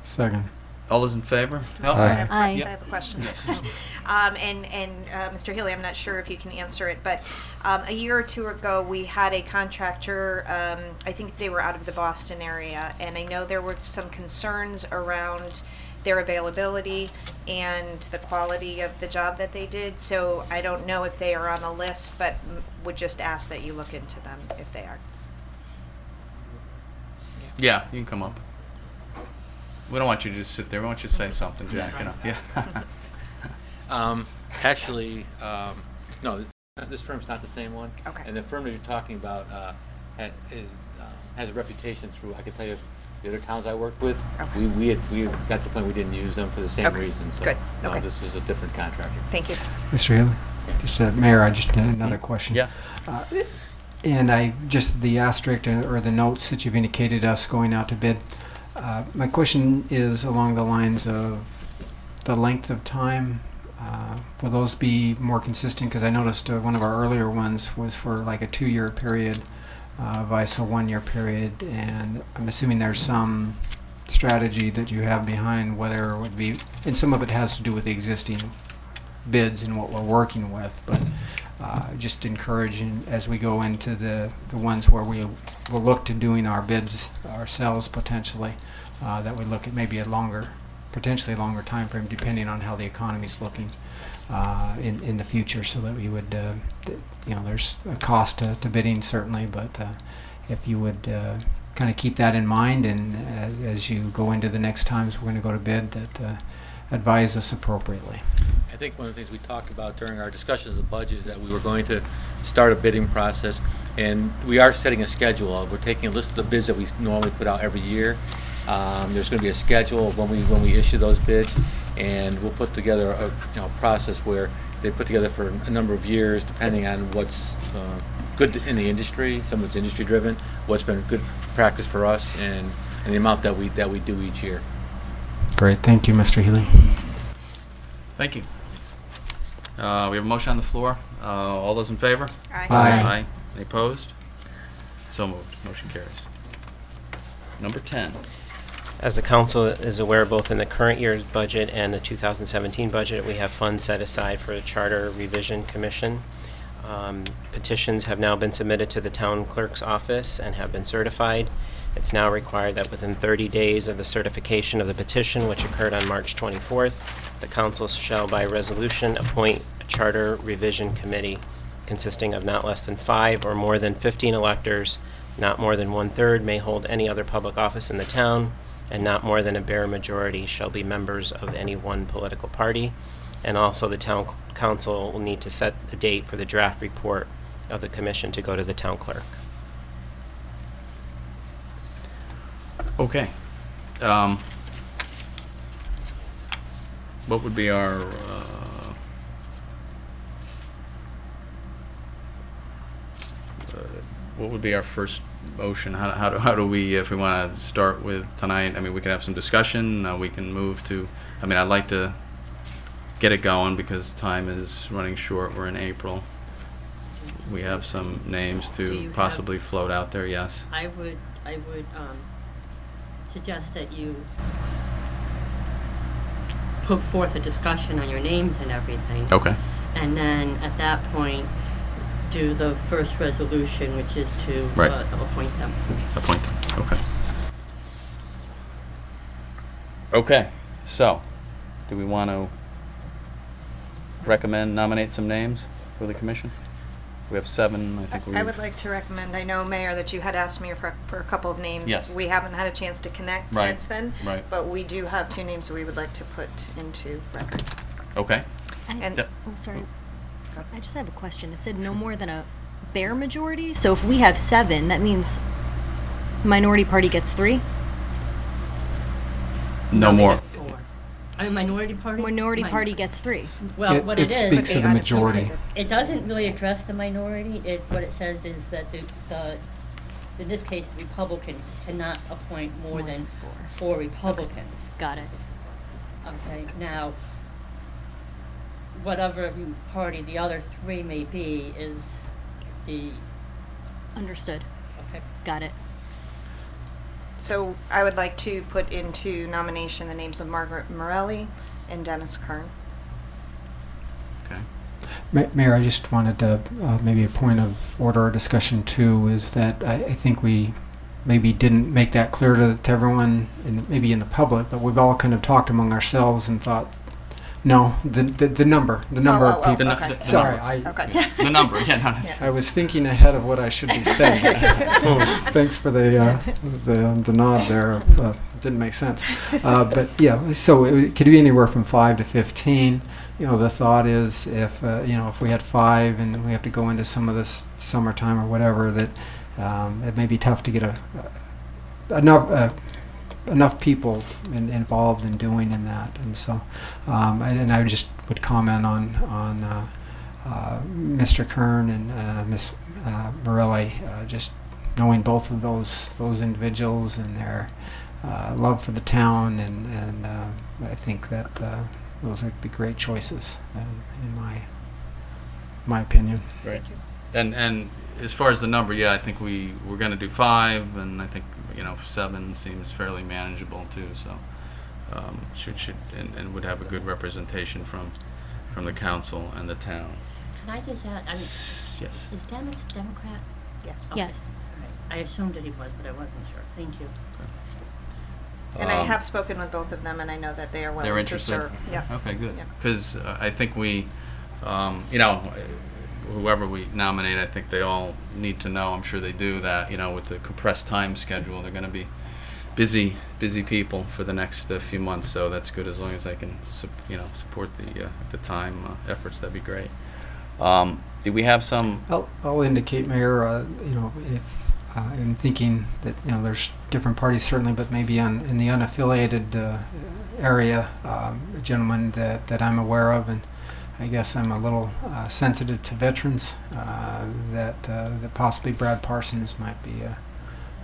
Second. All those in favor? Aye. I have Aye. I have a question. Mr. Healy, I'm not sure if you can answer it, but a year or two ago, we had a contractor, I think they were out of the Boston area, and I know there were some concerns around their availability and the quality of the job that they did, so I don't know if they are on the list, but would just ask that you look into them if they are. Yeah, you can come up. We don't want you to just sit there. We want you to say something, Jack. You know? Yeah. Actually, no, this firm's not the same one. Okay. And the firm that you're talking about has a reputation through, I can tell you, the other towns I worked with. Okay. We got to the point we didn't use them for the same Okay. reason. So Good. no, Okay. this is a different contractor. Thank you. Mr. Healy? Just, Mayor, I just had another question. Yeah. And I just the asterisk or the notes that you've indicated us going out to bid. My question is along the lines of the length of time. Will those be more consistent? Because I noticed one of our earlier ones was for like a 2-year period, vice a 1-year period, and I'm assuming there's some strategy that you have behind whether it would be, and some of it has to do with the existing bids and what we're working with, but just encouraging as we go into the ones where we will look to doing our bids ourselves potentially, that we look at maybe a longer, potentially longer time frame depending on how the economy's looking in the future, so that we would, there's a cost to bidding certainly, but if you would kind of keep that in mind, and as you go into the next times we're going to go to bid, that advise us appropriately. I think one of the things we talked about during our discussions of the budget is that we were going to start a bidding process, and we are setting a schedule. We're taking a list of the bids that we normally put out every year. There's going to be a schedule of when we issue those bids, and we'll put together a process where they put together for a number of years, depending on what's good in the industry. Some of it's industry driven, what's been good practice for us, and the amount that we do each year. Great, thank you, Mr. Healy. Thank you. We have a motion on the floor. All those in favor? Aye. Aye. Any opposed? So moved. Motion carries. Number 10. As the council is aware, both in the current year's budget and the 2017 budget, we have funds set aside for the Charter Revision Commission. Petitions have now been submitted to the town clerk's office and have been certified. It's now required that within 30 days of the certification of the petition, which occurred on March 24th, the council shall by resolution appoint a Charter Revision Committee consisting of not less than 5 or more than 15 electors, not more than 1/3 may hold any other public office in the town, and not more than a bare majority shall be members of any one political party. And also the town council will need to set a date for the draft report of the commission to go to the town clerk. Okay. What would be our, what would be our first motion? How do we, if we want to start with tonight, I mean, we can have some discussion, we can move to, I mean, I'd like to get it going because time is running short. We're in April. We have some names Do to you possibly float out there, yes? I would suggest that you put forth a discussion on your names and everything. Okay. And then at that point, do the first resolution, which is to Right. appoint them. Appoint them, okay. Okay, so, do we want to nominate some names for the commission? We have 7, I think we... I would like to recommend, I know, Mayor, that you had asked me for a couple of names. Yes. We haven't had a chance to connect Right, since then. right. But we do have 2 names that we would like to put into record. Okay. And Oh, sorry. I just have a question. It said no more than a bare majority. So if we have 7, that means minority party gets 3. No more. 4. I mean, minority party? Minority party gets 3. Well, It- what it it speaks is, to the majority. it doesn't really address the minority. What it says is that in this case, the Republicans cannot appoint more than 4 Republicans. Got it. Okay, now, whatever party the other 3 may be is the, Understood. okay. Got it. so I would like to put into nomination the names of Margaret Morelli and Dennis Kern. Okay. Mayor, I just wanted to, maybe a point of order or discussion too, is that I think we maybe didn't make that clear to everyone, maybe in the public, but we've all kind of talked among ourselves and thought, no, the number of people. The nu- Okay. the Sorry, number. Okay. The number, yeah, no, Yeah. I was thinking ahead of what I should be saying. Thanks for the nod there. Didn't make sense. But yeah, so it could be anywhere from 5 to 15. You know, the thought is if if we had 5 and we have to go into some of this summertime or whatever, that it may be tough to get enough people involved in doing in that, and so and I just would comment on Mr. Kern and Miss Morelli, just knowing both of those individuals and their love for the town, and I think that those would be great choices in my opinion. Right. And as far as the number, yeah, I think we're going to do 5, and I think 7 seems fairly manageable too. So should and would have a good representation from the council and the town. Can I just add, Yes. is Dennis a Democrat? Yes. Okay. Yes. All right. I assumed that he was, but I wasn't sure. Thank you. And I have spoken with both of them, and I know that they are They're willing to interested. serve. Yeah. Okay, good. Yeah. Because I think we, whoever we nominate, I think they all need to know. I'm sure they do that. With the compressed time schedule, they're going to be busy people for the next few months. So that's good as long as I can, support the time efforts. That'd be great. Do we have some? I'll indicate, Mayor, if I'm thinking that there's different parties certainly, but maybe in the unaffiliated area, a gentleman that I'm aware of, and I guess I'm a little sensitive to veterans, that possibly Brad Parsons might be,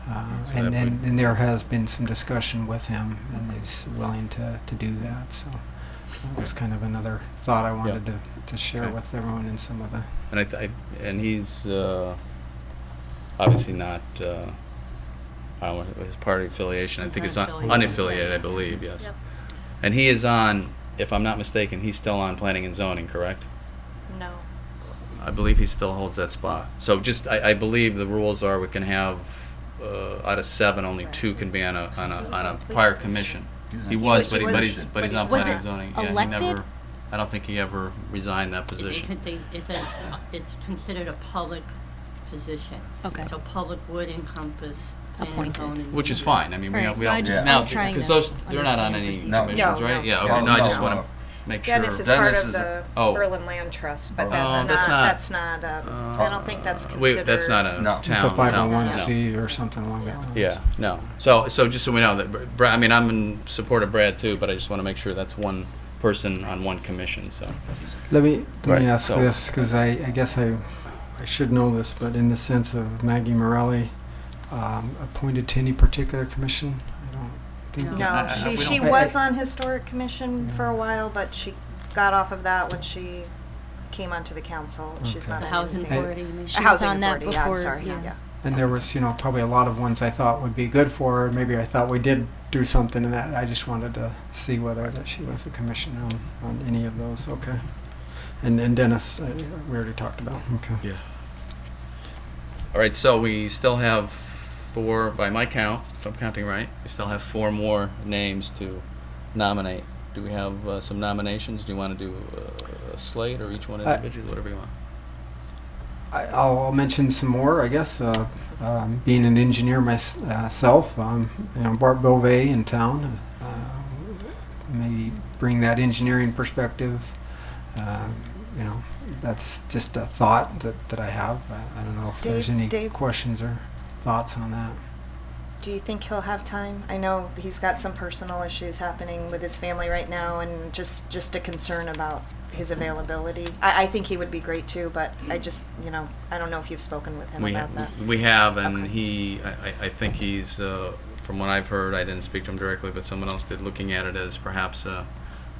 and there has been some discussion with him, and he's willing to do that. So that's kind of another thought I wanted to share Okay. with everyone in some of the. And and he's obviously not, I don't know his party affiliation. I think it's unaffiliated, I believe, yes. Yep. And he is on, if I'm not mistaken, he's still on planning and zoning, correct? No. I believe he still holds that spot. So just, I believe the rules are we can have, out of 7, only 2 can be on a prior commission. He was, but he's on Was planning it and zoning. Yeah, he elected? never, I don't think he ever resigned that position. It's considered a public position. Okay. So public would encompass planning and Appointed. zoning. Which is fine. I mean, we Right. don't, No, I just- now, I'm trying because to those, they're not on understand any procedure. No. commissions, No, right? no. Yeah, No, okay, no, I no, just want no. to make sure. Dennis is Dennis part is of the oh. Berlin Land Trust, but Oh, that's not, I don't think that's considered. Wait, that's not a No. town. It's a no, 501c or something along that lines. Yeah, no. So just so we know that, I mean, I'm in support of Brad too, but I just want to make sure that's one person on one commission, so. Let me Right, ask so- this, because I guess I should know this, but in the sense of Maggie Morelli appointed to any particular commission? I don't think. No, we she don't- was on Historic Commission for a while, but she got off of that when she came onto the council. She's Okay. not The on housing anything. authority, you mean? She was Housing on that authority, yeah, I'm before, sorry, yeah. yeah. And there was, probably a lot of ones I thought would be good for her. Maybe I thought we did do something in that. I just wanted to see whether that she was a commission on any of those. Okay. And Dennis, we already talked about. Okay. Yeah. All right, so we still have 4, by my count, if I'm counting right, we still have 4 more names to nominate. Do we have some nominations? Do you want to do a slate or each one individually, whatever you want? I'll mention some more, I guess. Being an engineer myself, Bart Beauvais in town, maybe bring that engineering perspective. That's just a thought that I have. I don't know if there's any Dave. questions or thoughts on that. Do you think he'll have time? I know he's got some personal issues happening with his family right now, and just a concern about his availability. I think he would be great too, but I just, I don't know if you've spoken with him about that. We have, and Okay. I think he's, from what I've heard, I didn't speak to him directly, but someone else did, looking at it as perhaps a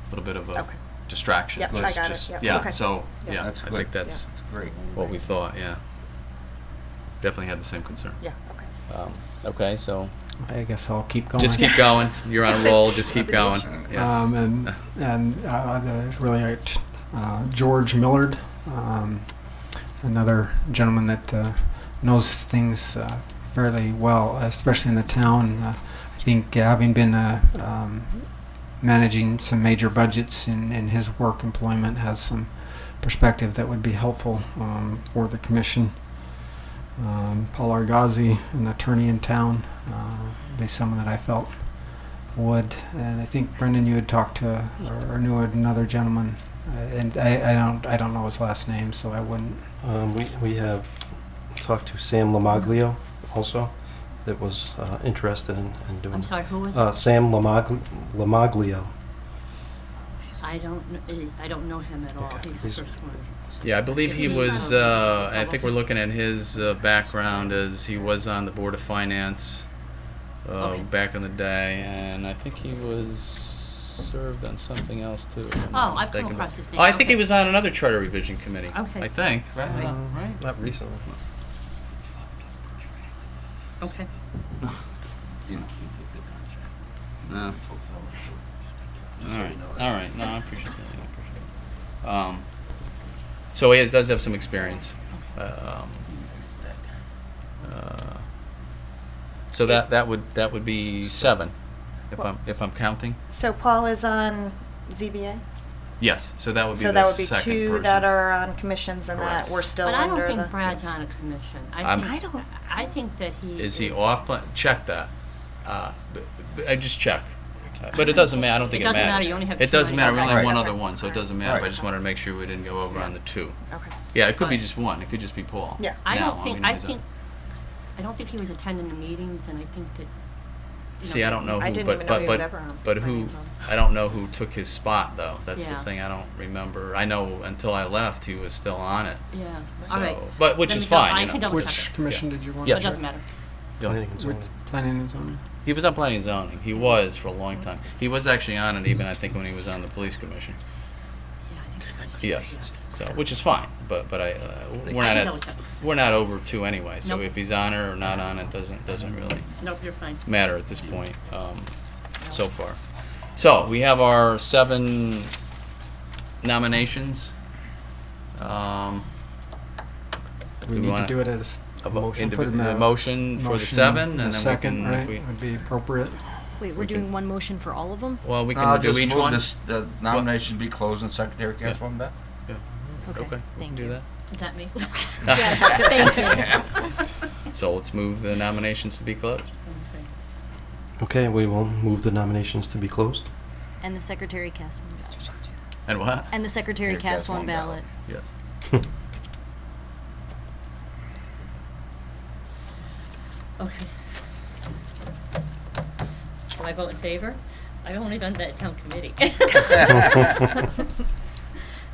little bit of a Okay. distraction. Yep, I Let's got it. just- Yep, Yeah, okay. so, Yeah. yeah, That's I good. think that's That's great. what we thought, yeah. Definitely had the same concern. Yeah, okay. Okay, so I guess I'll keep going. just keep going. You're on a roll, just keep going. Yeah. Really George Millard, another gentleman that knows things fairly well, especially in the town. I think having been managing some major budgets in his work employment has some perspective that would be helpful for the commission. Paul Argazzi, an attorney in town, be someone that I felt would. And I think Brendan, you had talked to or knew another gentleman, and I don't know his last name, so I wouldn't. We have talked to Sam Lamaglio also, that was interested in doing. I'm sorry, who was it? Sam Lamaglio. I don't know him at all. Okay. He's the first one. Yeah, I believe he He's was, on I think we're looking at his background as he was on the Board of Finance Okay. back in the day, and I think he was served on something else too. if I'm not Oh, I've come mistaken. across his name. Oh, I think he Okay. was on another charter revision committee. Okay. I think, right? Right. Right? Not recently. Okay. No. All right. No, I appreciate that. So he does have some experience. So that would be 7, if I'm counting. So Paul is on ZBA? Yes. So that would be So the that would be second 2 person. that are on commissions and Correct. that we're still But I under don't the... think Brad's on a commission. I'm- I think that he Is he off? Check that. I just check. But it doesn't matter. I don't think It it doesn't matter, matters. you only have It 2 doesn't matter. We only have Right. one Okay. other one, so it doesn't matter. Right. But I just wanted to make sure we didn't go over on the 2. Okay. Yeah, it could be Fine. just one. It could just be Paul. Yeah. I Now, don't think, mean, I he's on- think, I don't think he was attending the meetings, and I think that, See, I don't know who, I didn't but even know he was but ever on but who? finance on. I don't know who took his spot though. That's the Yeah. thing. I don't remember. I know until I left, he was still on it. yeah. So, All right. but which Let is me double- fine. I you can know. double check Which it. commission did you want? Yeah. It doesn't matter. Yeah. Planning and Which zoning. planning and zoning? He was on planning and zoning. He was for a long time. He was actually on it even I think when he was on the police commission. Yeah, I think it was. Yes. So, which is fine, but I we're can not double check. we're not over 2 anyway. So Nope. if he's on it or not on it doesn't really Nope, you're fine. matter at this point so far. So we have our 7 nominations. We we need to wanna- do it as A motion. Put in motion for the motion 7, in and a then second, we can. right? If we, Would be appropriate. Wait, we're We doing can- one motion for all of them? well, we I'll can do just each move one. the nomination be closed and Secretary Councilwoman Beck. Yeah. Okay, We can thank do you. that. Is that me? Yes, thank you. So let's move the nominations to be closed. Okay. Okay, we will move the nominations to be closed. And the secretary cast one ballot. And what? And the secretary cast one ballot. Yes. Okay. Shall I vote in favor? I've only done that at town committee.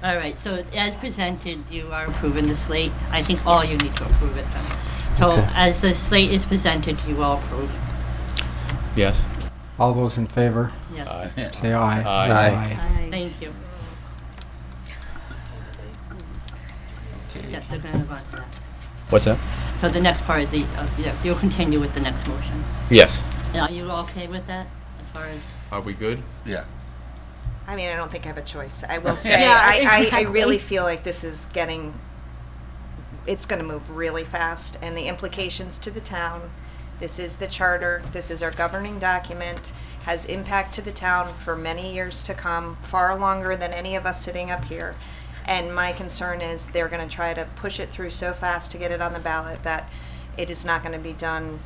All right, so as presented, you are approving the slate. I think all you need to approve it then. So Okay. as the slate is presented, you all approve. Yes. All those in favor, Yes. Aye. say aye. Aye. Aye. Thank you. Yes, they're gonna move on to that. What's that? So the next part of the, yeah, you'll continue with the next motion. Yes. And are you okay with that, as far as? Are we good? Yeah. I mean, I don't think I have a choice. I will say, Yeah, I exactly. really feel like this is it's going to move really fast, and the implications to the town. This is the charter. This is our governing document. Has impact to the town for many years to come, far longer than any of us sitting up here. And my concern is they're going to try to push it through so fast to get it on the ballot that it is not going to be done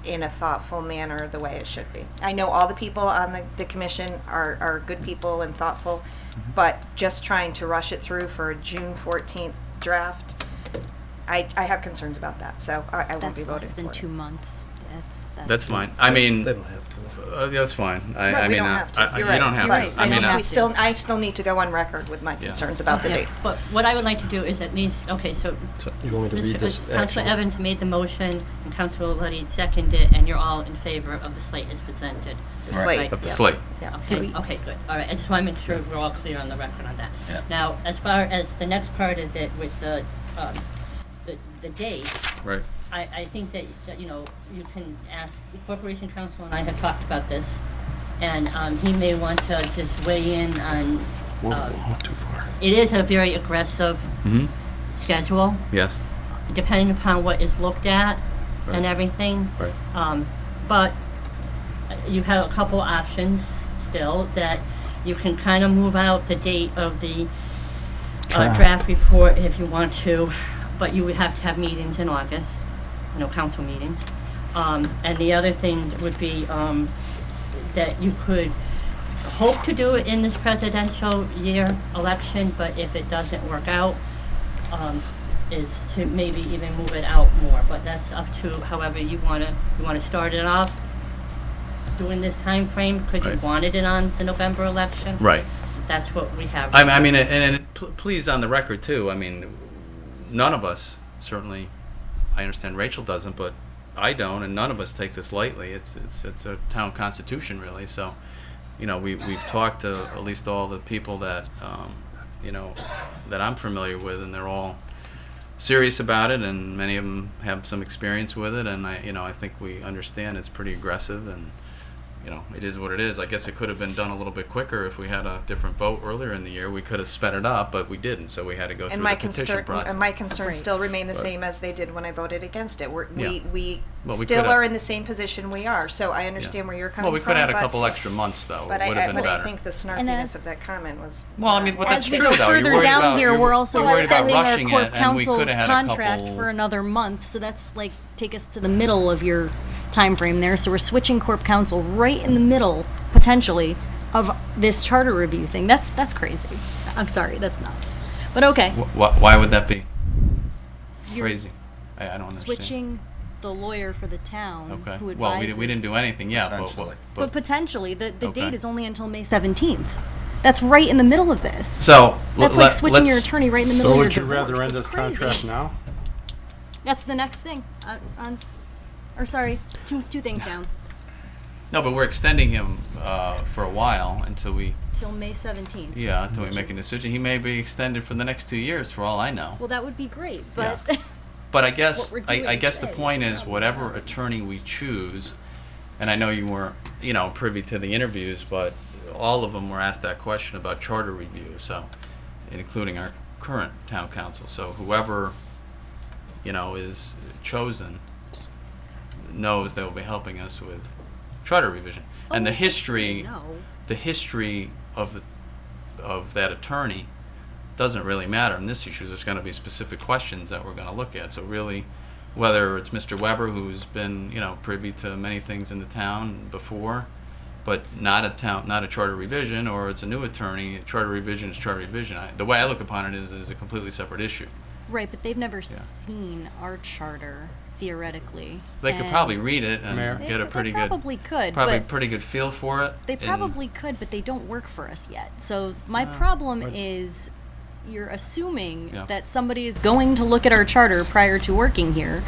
in a thoughtful manner the way it should be. I know all the people on the commission are good people and thoughtful, but just trying to rush it through for a June 14th draft, I have concerns about that, so I won't be That's voting less than for it. 2 months. That's fine. I mean, They don't have to. that's fine. I Right, we mean, don't have to. You're you right. don't have You're to. right. I We mean, don't have to. I still need to go on record with my concerns about the Yeah, date. But what I would like to do is at least, okay, so You want me to read this? Councilor actually? Evans made the motion, and Councilor Luddy seconded it, and you're all in favor of the slate as presented. The Right. slate. of the yeah. slate. Yeah. Okay, okay, good. All right, I just want to make sure we're all clear on the record on that. Yeah. Now, as far as the next part of it with the date, Right. I think that, you know, you can ask, the Corporation Council and I have talked about this, and he may want to just weigh in on, Whoa, not too far. it is a very aggressive Mm-hmm. schedule, Yes. depending upon what is looked at Right. and everything. Right. But you have a couple options still, that you can kind of move out the date of the Draft. draft report if you want to, but you would have to have meetings in August, you know, council meetings. And the other thing would be that you could hope to do it in this presidential year election, but if it doesn't work out, is to maybe even move it out more. But that's up to however you wanna start it off during this time frame because you Right. wanted it on the November election. Right. That's what we have. I mean, and please on the record too. I mean, none of us certainly. I understand Rachel doesn't, but I don't, and none of us take this lightly. It's a town constitution, really. So, you know, we've talked to at least all the people that you know that I'm familiar with, and they're all serious about it, and many of them have some experience with it. And I think we understand it's pretty aggressive, and you know, it is what it is. I guess it could have been done a little bit quicker if we had a different vote earlier in the year. We could have sped it up, but we didn't, so we had to go through the petition process. And my concerns Right. still remain the But- same as they did when I voted against it. Yeah. We Well, we still coulda- are in the same position we are, so I understand where you're coming Well, from. we could have had a but- couple extra months, though. But It would have been but better. I think the And snarkiness of that comment was. Well, I mean, but that's As we true, go though. You're further worried down about- here, you're- we're also you're worried about extending our rushing court it, and we counsel's coulda had a contract couple- for another month. So that's like take us to the middle of your time frame there. So we're switching corp counsel right in the middle, potentially, of this charter review thing. That's crazy. I'm sorry, that's nuts. But okay, Why would that be you're crazy? I don't understand. switching the lawyer for the town Okay. who advises. Well, we didn't do anything yet, Potentially. But potentially, the Okay. date is only until May 17th. That's right in the middle of this. So That's like switching your attorney right in the middle So of your would you divorce. rather end That's this crazy. contract now? That's the next thing. Or sorry, two things down. No, but we're extending him for a while until we, Till May 17th. yeah, until we Which make a is- decision. He may be extended for the next 2 years, for all I know. Well, that would be great, but But I guess, What we're doing I guess the today point is is, probably whatever not. attorney we choose, and I know you weren't, privy to the interviews, but all of them were asked that question about charter review, so, including our current town council. So whoever, is chosen knows they will be helping us with charter revision. And Oh, the for sure, history, no. the history of that attorney doesn't really matter in this issue. There's going to be specific questions that we're going to look at. So really, whether it's Mr. Weber, who's been, privy to many things in the town before, but not a charter revision, or it's a new attorney, charter revision is charter revision. The way I look upon it is a completely separate issue. right, but they've never seen our charter theoretically. They could and probably read it and Mayor? get a pretty they good, probably could, probably but pretty good feel for it. they and- probably could, but they don't work for us yet. So my problem but- is you're assuming Yeah. that somebody is going to look at our charter prior to working here.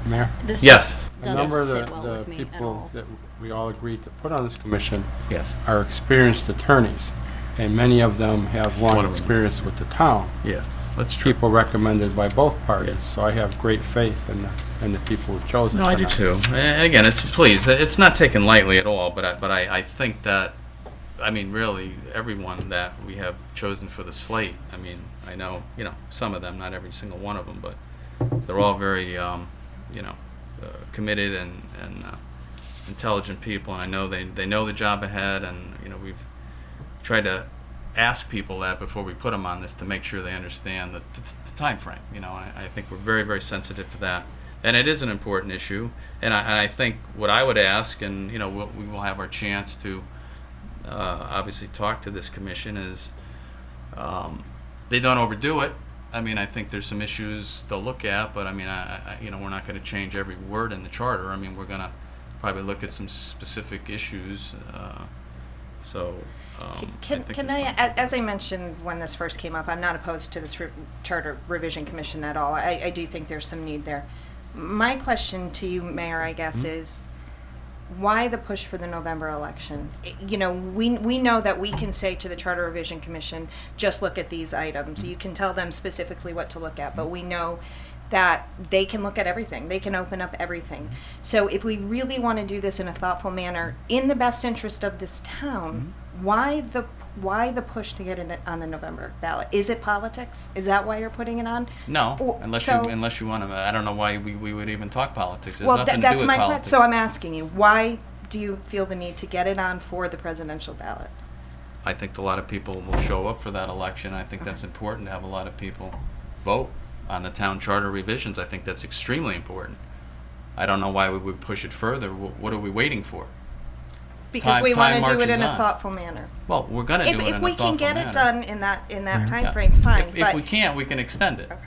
Mayor? This Yes. just A number of doesn't sit well the with me at all. people that we all agreed to put on this commission Yes. are experienced attorneys, and many of them have long One of them. experience with the town. Yeah, that's true. People recommended by both parties, Yes. so I have great faith in the people who've chosen. No, I do tonight. too. And again, it's not taken lightly at all. But I think that, really, everyone that we have chosen for the slate. I know some of them, not every single one of them, but they're all very committed and intelligent people, and I know they know the job ahead, and we've tried to ask people that before we put them on this to make sure they understand the time frame. I think we're very, very sensitive to that, and it is an important issue. And I think what I would ask, and we will have our chance to obviously talk to this commission, is they don't overdo it. I think there's some issues they'll look at, but we're not going to change every word in the charter. We're going to probably look at some specific issues. Can I, as I mentioned when this first came up, I'm not opposed to this Charter Revision Commission at all. I do think there's some need there. My question to you, Mayor, I guess, is why the push for the November election? We know that we can say to the Charter Revision Commission, just look at these items. You can tell them specifically what to look at, but we know that they can look at everything. They can open up everything. So if we really want to do this in a thoughtful manner, in the best interest of this town, why the push to get it on the November ballot? Is it politics? Is that why you're putting it on? No, Or- unless so- you want to. I don't know why we would even talk politics. There's Well, nothing to that's do with my question. politics. So I'm asking you, why do you feel the need to get it on for the presidential ballot? I think a lot of people will show up for that election. I think that's important to have a lot of people vote on the town charter revisions. I think that's extremely important. I don't know why we would push it further. What are we waiting for? Because Time- we want time to do it marches in a on. thoughtful manner. Well, we're going to do it in a If thoughtful we can get manner. it done in that time Yeah. frame, fine. If but we can't, we can extend it. Okay.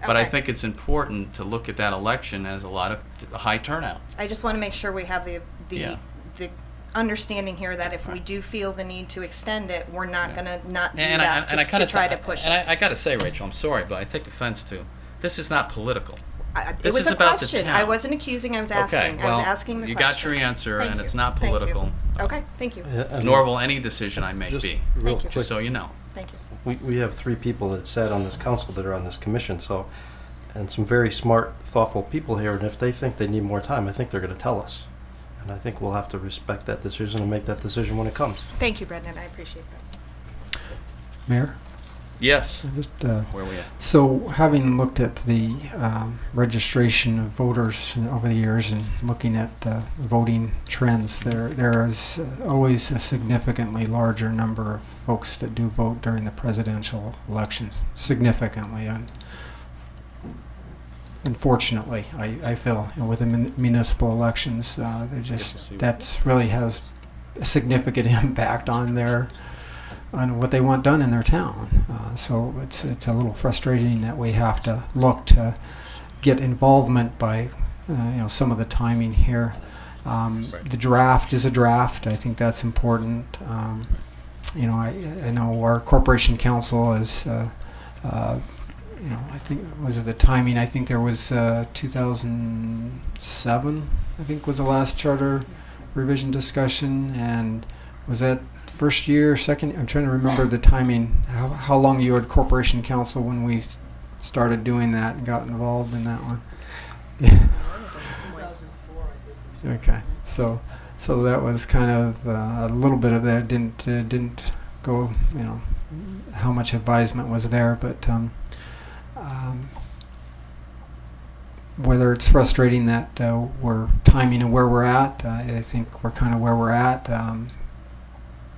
But I Okay. think it's important to look at that election as a high turnout. I just want to make sure we have the Yeah. the understanding here that if we do feel the need to extend it, we're not Yeah. going to not do And that I to gotta try t- to push and it. I got to say, Rachel, I'm sorry, but I take offense to. This is not political. It this was is a about the question. town. I wasn't accusing. I was asking. Okay, well, I was asking the you question. got your answer, Thank and you. it's not Thank you. political. Okay. Thank you. Yeah, and Nor will any decision I make just be. real Thank you. quick, Just so you know. Thank you. we have 3 people that sat on this council that are on this commission, and some very smart, thoughtful people here, and if they think they need more time, I think they're going to tell us. And I think we'll have to respect that decision and make that decision when it comes. Thank you, Brendan. I appreciate that. Mayor? Yes. Just, Where are we at? so having looked at the registration of voters over the years and looking at voting trends, there is always a significantly larger number of folks that do vote during the presidential elections. Significantly. Unfortunately, I feel with the municipal elections, that's really has a significant impact on what they want done in their town. So it's a little frustrating that we have to look to get involvement by some of the timing here. The draft is a draft. I think that's important. I know our corporation council is. I think was it the timing? I think there was 2007 I think was the last charter revision discussion, and was that first year, second? I'm trying to remember the timing. How long you were at Corporation Council when we started doing that and got involved in that one? Okay, so that was kind of a little bit of that didn't go, how much advisement was there, but whether it's frustrating that we're timing and where we're at, I think we're kind of where we're at.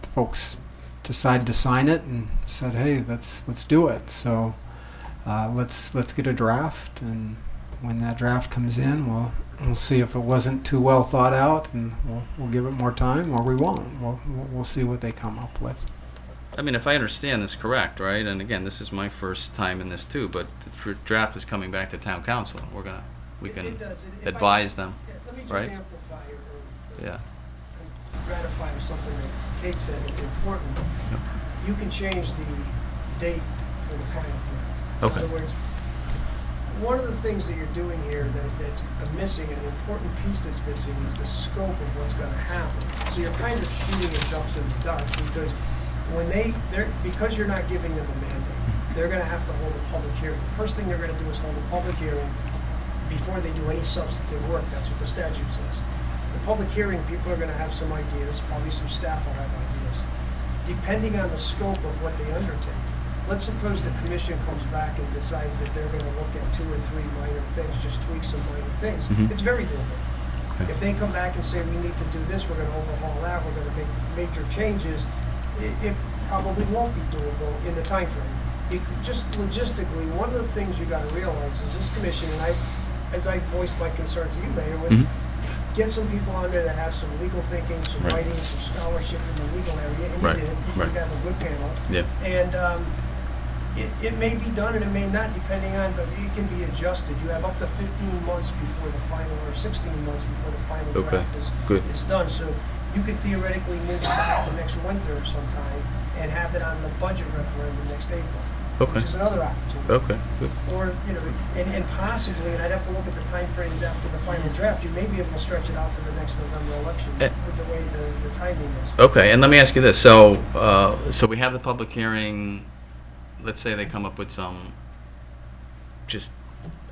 Folks decided to sign it and said, "Hey, let's do it." So let's get a draft, and when that draft comes in, we'll see if it wasn't too well thought out, and we'll give it more time, or we won't. We'll see what they come up with. I mean, if I understand this correct, right, and again, this is my first time in this too, but the draft is coming back to town council. We can It does. advise them, Let me just right? amplify or Yeah. ratify something that Kate said. It's important. Yep. You can change the date for the final draft. Okay. In other words, one of the things that you're doing here that's missing, an important piece that's missing, is the scope of what's going to happen. So you're kind of shooting at jumps in the dark, because because you're not giving them a mandate, they're going to have to hold a public hearing. The first thing they're going to do is hold a public hearing before they do any substantive work. That's what the statute says. The public hearing, people are going to have some ideas, probably some staff will have ideas, depending on the scope of what they undertake. Let's suppose the commission comes back and decides that they're going to look at 2 or 3 minor things, just tweak some minor things. Mhm. It's very doable. Okay. If they come back and say, we need to do this, we're going to overhaul that, we're going to make major changes, it probably won't be doable in the time frame. Just logistically, one of the things you got to realize is this commission, and as I voiced my concern to you, Mayor, was Mhm. get some people on there that have some legal thinking, some Right. writing, some scholarship in the legal area, and Right, you did. You right. have a good panel. Yeah. And it may be done and it may not, depending on, but it can be adjusted. You have up to 15 months before the final, or 16 months before the final Okay, draft good. is done. So you could theoretically move it back to next winter or sometime and have it on the budget referendum next April. Okay. Which is another opportunity. Okay, good. Or, and possibly, and I'd have to look at the timeframes after the final draft, you may be able to stretch it out to the next November election with the way the timing is. Okay, and let me ask you this. So we have the public hearing. Let's say they come up with some just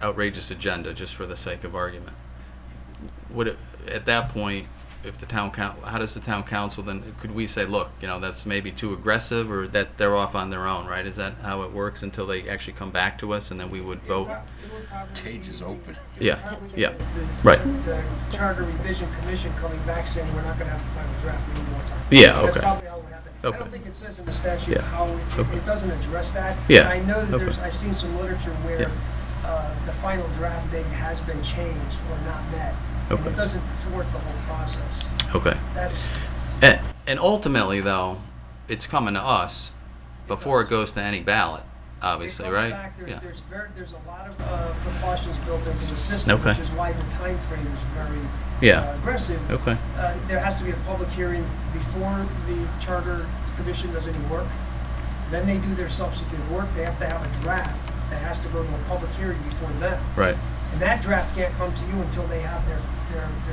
outrageous agenda, just for the sake of argument. Would it, at that point, if the town council, how does the town council then, could we say, look, that's maybe too aggressive, or that they're off on their own, right? Is that how it works until they actually come back to us, and then we would vote? Cage is open. Yeah, yeah, The right. The Charter Revision Commission coming back saying, we're not going to have a final draft, we need more time. Yeah, That's okay. probably how it would happen. I Okay. don't think it says in the statute Yeah. how, Okay. it doesn't address that. Yeah. And I know that Okay. I've seen some literature where Yeah. the final draft date has been changed or not met. And Okay. it doesn't thwart the whole process. Okay. That's, And ultimately, though, it's coming to us before it goes to any ballot, obviously, it comes right? back, Yeah. there's a lot of precautions built into the system, Okay. which is why the time frame is very Yeah. aggressive. Okay. There has to be a public hearing before the Charter Commission does any work. Then they do their substantive work. They have to have a draft that has to go to a public hearing before them. Right. And that draft can't come to you until they have their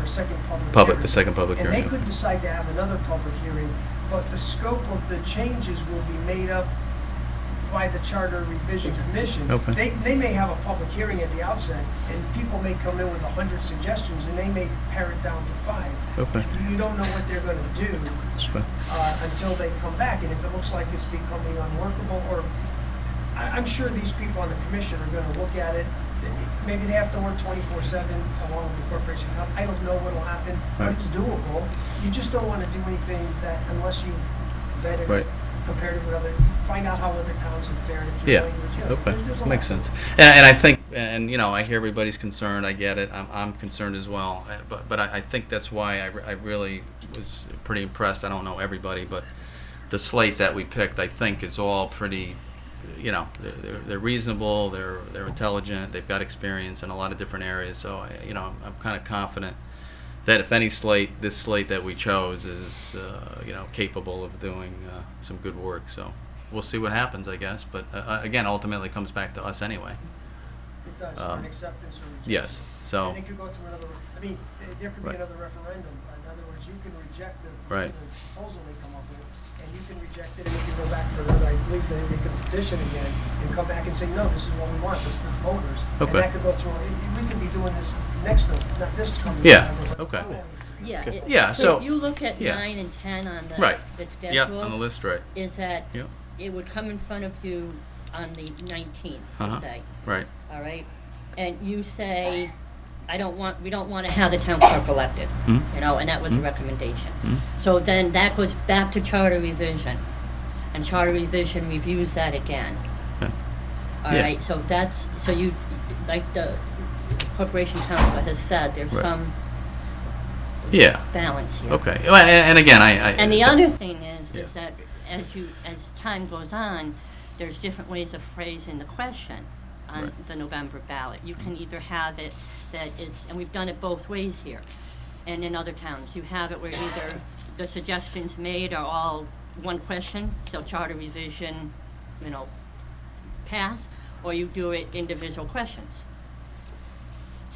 second public hearing. The second public And hearing. they could decide to have another public hearing, but the scope of the changes will be made up by the Charter Revision Commission. Okay. They may have a public hearing at the outset, and people may come in with 100 suggestions, and they may pare it down to 5. Okay. You don't know what they're going to do Okay. until they come back, and if it looks like it's becoming unworkable, or I'm sure these people on the commission are going to look at it. Maybe they have to work 24/7 along with the corporation. I don't know what'll happen, but Right. it's doable. You just don't want to do anything that unless you've vetted Right. it, compared it with other, find out how other towns have fared. If you're Yeah. going with, Okay. there's a Makes lot. sense. And I think, and I hear everybody's concerned. I get it. I'm concerned as well. But I think that's why I really was pretty impressed. I don't know everybody, but the slate that we picked, I think, is all pretty. They're reasonable. They're intelligent. They've got experience in a lot of different areas. So I'm kind of confident that if any slate, this slate that we chose is capable of doing some good work. So we'll see what happens, I guess. But again, ultimately, it comes back to us anyway. It does, for an acceptance or rejection. Yes, so, And it could go through another, I mean, there could be Right. another referendum. In other words, you can reject the Right. proposal they come up with, and you can reject it, and you can go back for another, I believe they could petition again, and come back and say, no, this is what we want, this is the voters. Okay. And that could go through, we could be doing this next, not this coming. Yeah, November, but okay. following. Yeah. Yeah, so- if you look at yeah. 9 and 10 on the right. the schedule. Yep, on the list, right. Is that Yep. it would come in front of you on the 19th, Uh-huh. per se. Right. All right? And you say, we don't want to have the town clerk elected, Mhm. you know, and that was a Mhm. recommendation. Mhm. So then that goes back to charter revision, and charter revision reviews that again. Okay. All Yeah. right, so that's, so you, like the Corporation Council has said, there's Right. some Yeah. balance here. Okay. Well, and again, I And the other thing is Yeah. that as time goes on, there's different ways of phrasing the question on Right. the November ballot. You can either have it that it's, and we've done it both ways here, and in other towns, you have it where either the suggestions made are all one question, so charter revision, you know, pass, or you do it individual questions.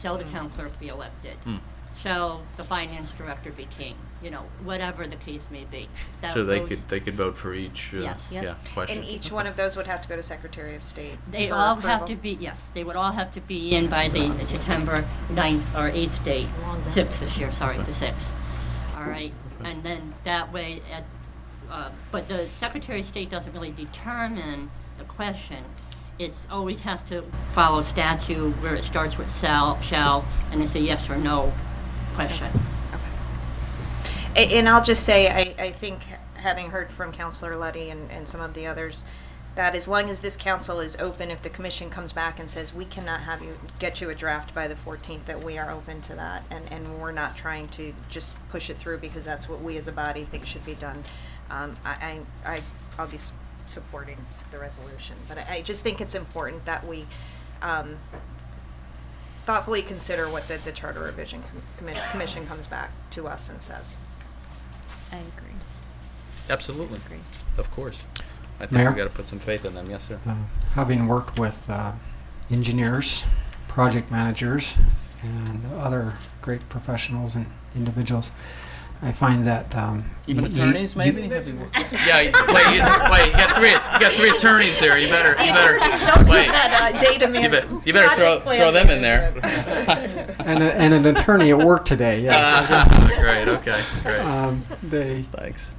Shall the town clerk be elected? Mm. Shall the finance director be king? You know, whatever the case may be. That So goes- they could vote for each Yes. yeah, question. And each one of those would have to go to Secretary of State. They for all have approval. to be, yes, they would all have to be in by the September 9th or 8th date, 6th this year, sorry, the 6th. All right, and then that way, but the Secretary of State doesn't really determine the question. It's always has to follow statute where it starts with shall, and it's a yes or no question. And I'll just say, I think, having heard from Councilor Luddy and some of the others, that as long as this council is open, if the commission comes back and says, we cannot have you, get you a draft by the 14th, that we are open to that, and we're not trying to just push it through because that's what we as a body think should be done. I'll be supporting the resolution, but I just think it's important that we thoughtfully consider what the Charter Revision Commission comes back to us and says. I agree. Absolutely. Agree. Of course. I think Mayor? we got to put some faith in them. Yes, sir. Having worked with engineers, project managers, and other great professionals and individuals, I find that Even y- y- attorneys, you- maybe? Yeah. You got three attorneys here. You better. Wait. You better throw them in there. and an attorney at work today. Yes. Great. Okay. Great. Thanks.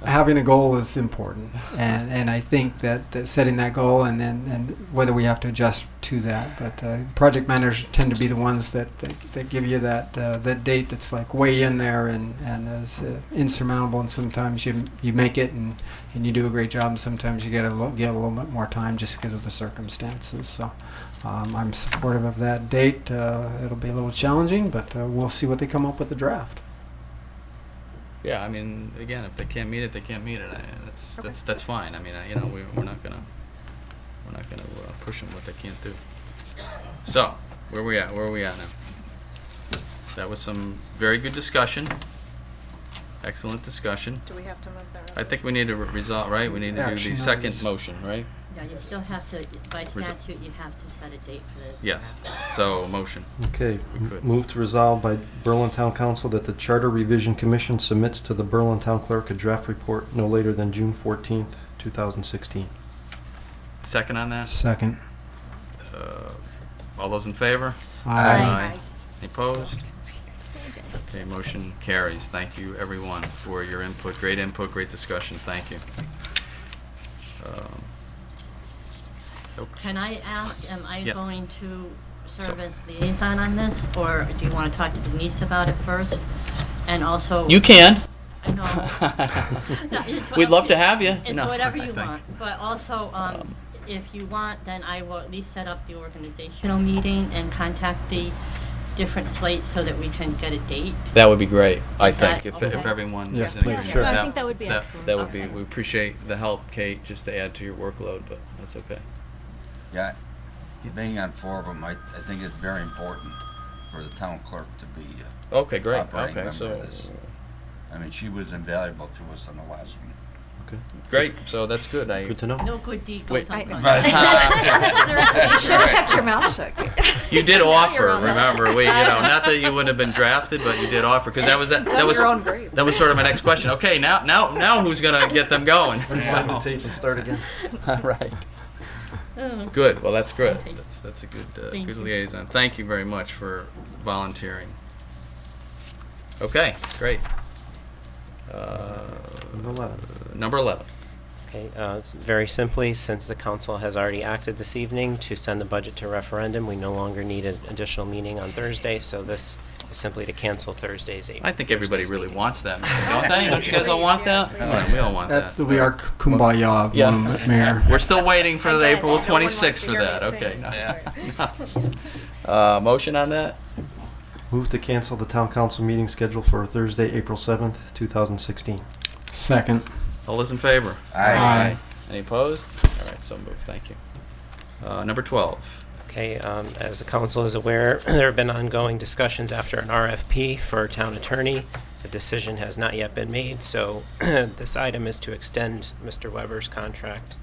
Having a goal is important, and I think that setting that goal and whether we have to adjust to that, but project managers tend to be the ones that give you that date that's like way in there and is insurmountable, and sometimes you make it and you do a great job, and sometimes you get a little bit more time just because of the circumstances. So I'm supportive of that date. It'll be a little challenging, but we'll see what they come up with the draft. Yeah, I mean, again, if they can't meet it, they can't meet it. That's fine. I mean, we're not gonna push them what they can't do. So, where are we at now? That was some very good discussion. Excellent discussion. Do we have to move the resolution? I think we need to resolve, right? We need to do Action the second items. motion, right? Yeah, you still have to, by statute, you have to set a date for the. Yes. So, motion. Okay, We could. move to resolve by Berlin Town Council that the Charter Revision Commission submits to the Berlin Town Clerk a draft report no later than June 14th, 2016. Second on that? Second. All those in favor? Aye. Any opposed? Okay, motion carries. Thank you, everyone, for your input. Great input, great discussion. Thank you. Can I ask, am I Yeah. going to serve as liaison on this, or do you want to talk to Denise about it first? And also. You can. I know. No, it's We'd love to up have you. It's No, whatever I you think. want, but also, if you want, then I will at least set up the organizational meeting and contact the different slates so that we can get a date. That would be great, I Is that think, if okay? everyone Yes, is in please. agreement. Sure. I think that would be excellent. That would be, Okay. we appreciate the help, Kate, just to add to your workload, but that's okay. Yeah, being on four of them, I think it's very important for the town clerk to be Okay, great. operating Okay, member so, of this. I mean, she was invaluable to us on the last one. Okay, great, so that's good. good to know. No good deed Wait. goes unpunished. You should have kept your mouth shut. You did Now offer, you're on the- remember, not that you wouldn't have been drafted, but you did offer, because that was sort of my next question. Okay, now who's gonna get them going? Rewind the tape and start again. Right. Oh. Good, well, that's good. Okay. That's a good, Thank good you. liaison. Thank you very much for volunteering. Okay, great. Number 11. Number 11. Okay, very simply, since the council has already acted this evening to send the budget to referendum, we no longer need an additional meeting on Thursday, so this is simply to cancel Thursday's I think everybody really wants that, don't they? Don't you guys all want that? We all want that. We are kumbaya, Mayor. We're still waiting for the I get April it. No one wants 26th to for hear me that. sing. Okay. Motion on that? Move to cancel the town council meeting scheduled for Thursday, April 7th, 2016. Second. All those in favor? Aye. Any opposed? All right, so moved. Thank you. Number 12. Okay, as the council is aware, there have been ongoing discussions after an RFP for a town attorney. A decision has not yet been made, so this item is to extend Mr. Weber's contract,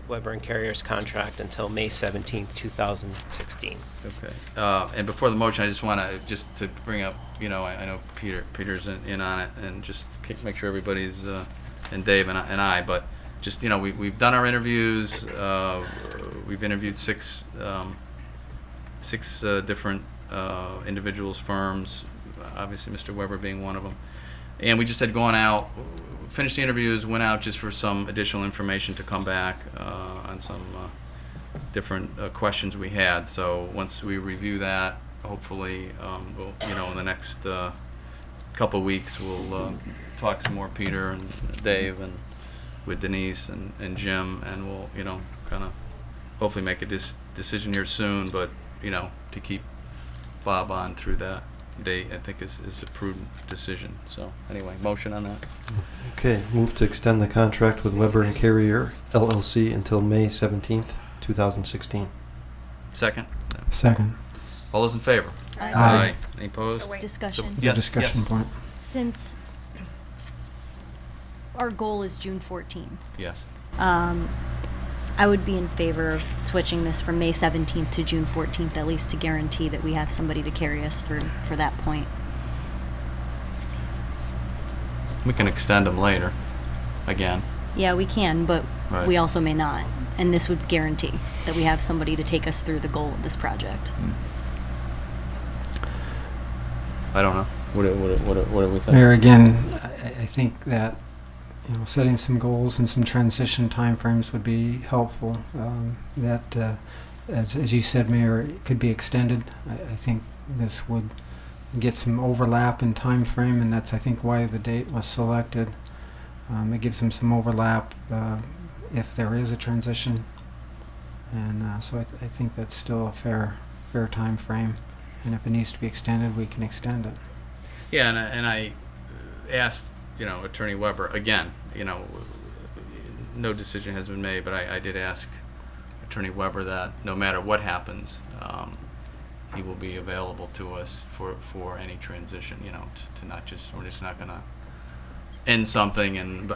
Weber and Carrier's contract until May 17th, 2016. Okay. And before the motion, I just want to bring up, I know Peter's in on it, and just make sure everybody's, and Dave and I, but just, we've done our interviews. We've interviewed six different individuals, firms, obviously Mr. Weber being one of them. And we just had gone out, finished the interviews, went out just for some additional information to come back on some different questions we had. So once we review that, hopefully, we'll, in the next couple weeks, we'll talk some more, Peter and Dave, and with Denise and Jim, and we'll, kind of hopefully make a decision here soon, but, to keep Bob on through that date, I think is a prudent decision. So anyway, motion on that. Okay, move to extend the contract with Weber and Carrier, LLC until May 17th, 2016. Second. Second. All those in favor? Aye. Any opposed? Oh, wait. Discussion. Yes, Discussion yes. point. Since our goal is June 14th, Yes. I would be in favor of switching this from May 17th to June 14th, at least to guarantee that we have somebody to carry us through for that point. We can extend them later, again. Yeah, we can, but Right. we also may not. And this would guarantee that we have somebody to take us through the goal of this project. I don't know. What do we think? Mayor, again, I think that setting some goals and some transition timeframes would be helpful. As you said, Mayor, it could be extended. I think this would get some overlap in time frame, and that's, I think, why the date was selected. It gives them some overlap if there is a transition, and so I think that's still a fair time frame. And if it needs to be extended, we can extend it. Yeah, and I asked, Attorney Weber, again, no decision has been made, but I did ask Attorney Weber that no matter what happens, he will be available to us for any transition, to not just, we're just not going to end something, and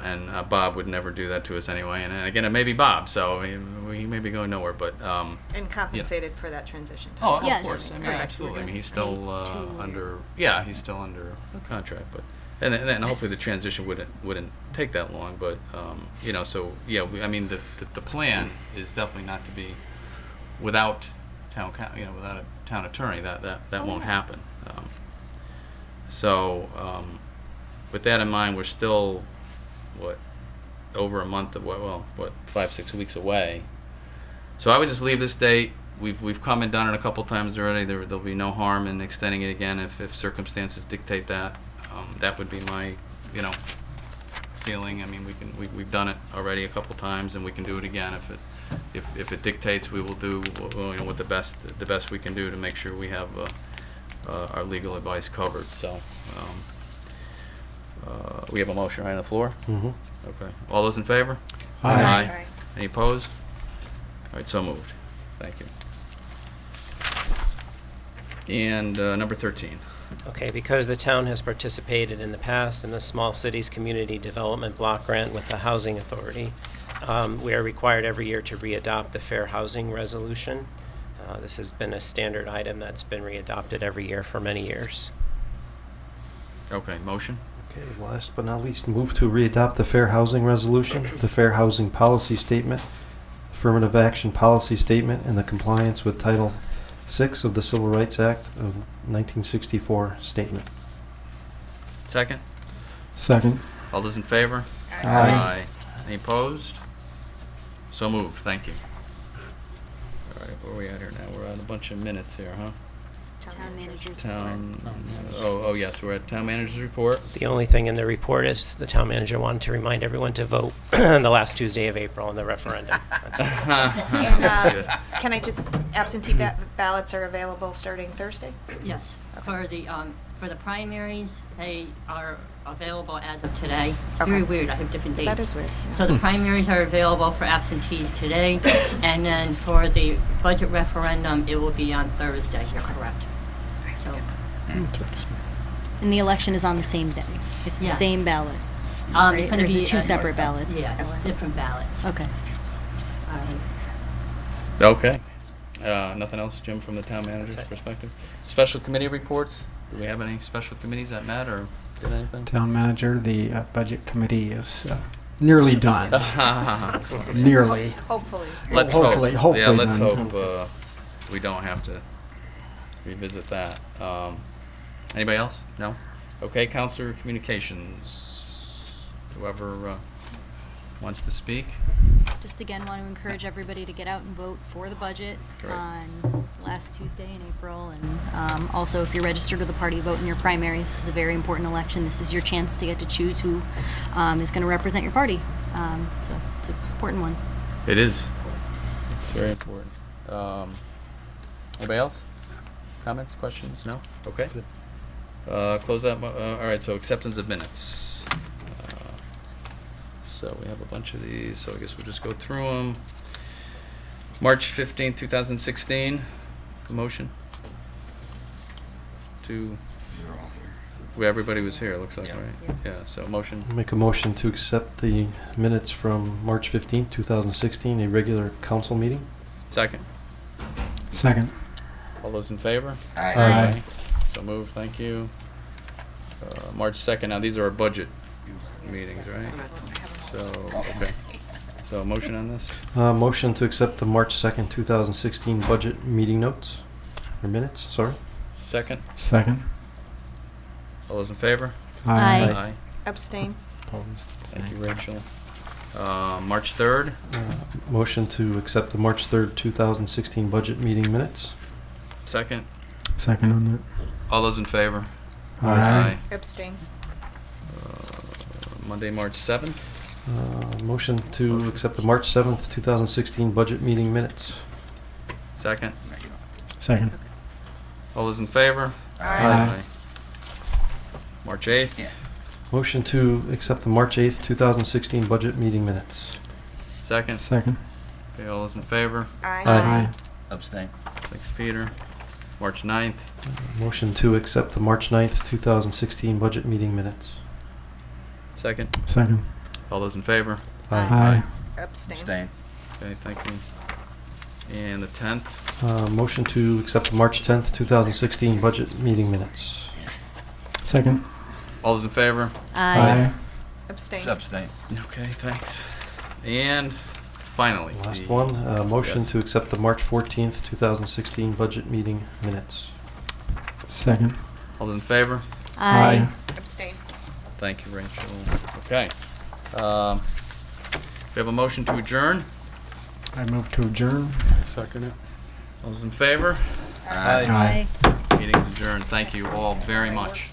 Bob would never do that to us anyway. And again, it may be Bob, so he may be going nowhere, but And compensated for that transition oh, time. Yes. of course. I mean, Right. absolutely. I mean, he's still Paid 2 under. years. Yeah, he's still under contract, but and then hopefully the transition wouldn't take that long. But so yeah, I mean, the plan is definitely not to be without without a town attorney. That won't happen. With that in mind, we're still over a month of 5-6 weeks away. So I would just leave this date. We've come and done it a couple times already. There'll be no harm in extending it again if circumstances dictate that. That would be my feeling. I mean, we've done it already a couple times, and we can do it again if it dictates. We will do what the best we can do to make sure we have our legal advice covered. So. We have a motion right on the floor? Mm-hmm. Okay. All those in favor? Aye. Aye. Any opposed? All right, so moved. Thank you. And number 13. Okay, because the town has participated in the past in the Small Cities Community Development Block Grant with the Housing Authority, we are required every year to re-adopt the Fair Housing Resolution. This has been a standard item that's been readopted every year for many years. Okay, motion? Okay, last but not least, move to readopt the Fair Housing Resolution, the Fair Housing Policy Statement, Affirmative Action Policy Statement, and the compliance with Title VI of the Civil Rights Act of 1964 statement. Second? Second. All those in favor? Aye. Any opposed? So moved, thank you. All right, where are we at here now? We're at a bunch of minutes here, huh? Town manager's Yes, we're at town manager's report. The only thing in the report is the town manager wanted to remind everyone to vote on the last Tuesday of April in the referendum. That's it. And, That's good. can I just, absentee ballots are available starting Thursday? Yes, for the primaries, they are available as of today. It's very Okay. weird, I have different dates. That is weird. So the primaries are available for absentees today, and then for the budget referendum, it will be on Thursday, you're correct. So, And the election is on the same day. It's the Yes. same ballot. it's Right? gonna Or is be it two separate ballots? Yeah, it's different ballots. Okay. Okay. Nothing else, Jim, from the town manager's perspective? Special committee reports? Do we have any special committees that met or did anything? Town manager, the budget committee is nearly done. Nearly. Hopefully. Let's Hopefully- hope. hopefully Yeah, let's done. hope we don't have to revisit that. Anybody else? No? Okay, Counselor Communications. Whoever wants to speak. Just again, want to encourage everybody to get out and vote for the budget Correct. on last Tuesday in April. And also, if you're registered with a party, vote in your primary. This is a very important election. This is your chance to get to choose who is going to represent your party. So it's an important one. It is. It's very important. Anybody else? Comments, questions? No? Okay. Close that. All right, so acceptance of minutes. So we have a bunch of these, so I guess we'll just go through them. March 15th, 2016, motion to, well, everybody was here, it looks like, right? Yeah, so motion, Make a motion to accept the minutes from March 15th, 2016, a regular council meeting. second. Second. All those in favor? Aye. So moved, thank you. March 2nd, now these are our budget meetings, right? So, okay. So motion on this? Motion to accept the March 2nd, 2016 budget meeting notes, or minutes, sorry. Second? Second. All those in favor? Aye. Aye. Abstain. Opposed. Thank you, Rachel. March 3rd? Motion to accept the March 3rd, 2016 budget meeting minutes. Second? Second on that. All those in favor? Aye. Abstain. Monday, March 7th? Motion to accept the March 7th, 2016 budget meeting minutes. Second? Second. All those in favor? Aye. March 8th? Motion to accept the March 8th, 2016 budget meeting minutes. Second? Second. Okay, all those in favor? Aye. Abstain. Thanks, Peter. March 9th? Motion to accept the March 9th, 2016 budget meeting minutes. Second? Second. All those in favor? Aye. Abstain. Abstain. Okay, thank you. And the 10th? Motion to accept the March 10th, 2016 budget meeting minutes. Second. All those in favor? Aye. Abstain. Abstain. Okay, thanks. And finally, Last the- one, motion yes. to accept the March 14th, 2016 budget meeting minutes. Second. All those in favor? Aye. Abstain. Thank you, Rachel. Okay. We have a motion to adjourn. I move to adjourn. Second it. All those in favor? Aye. Meeting's adjourned. Thank you all very much.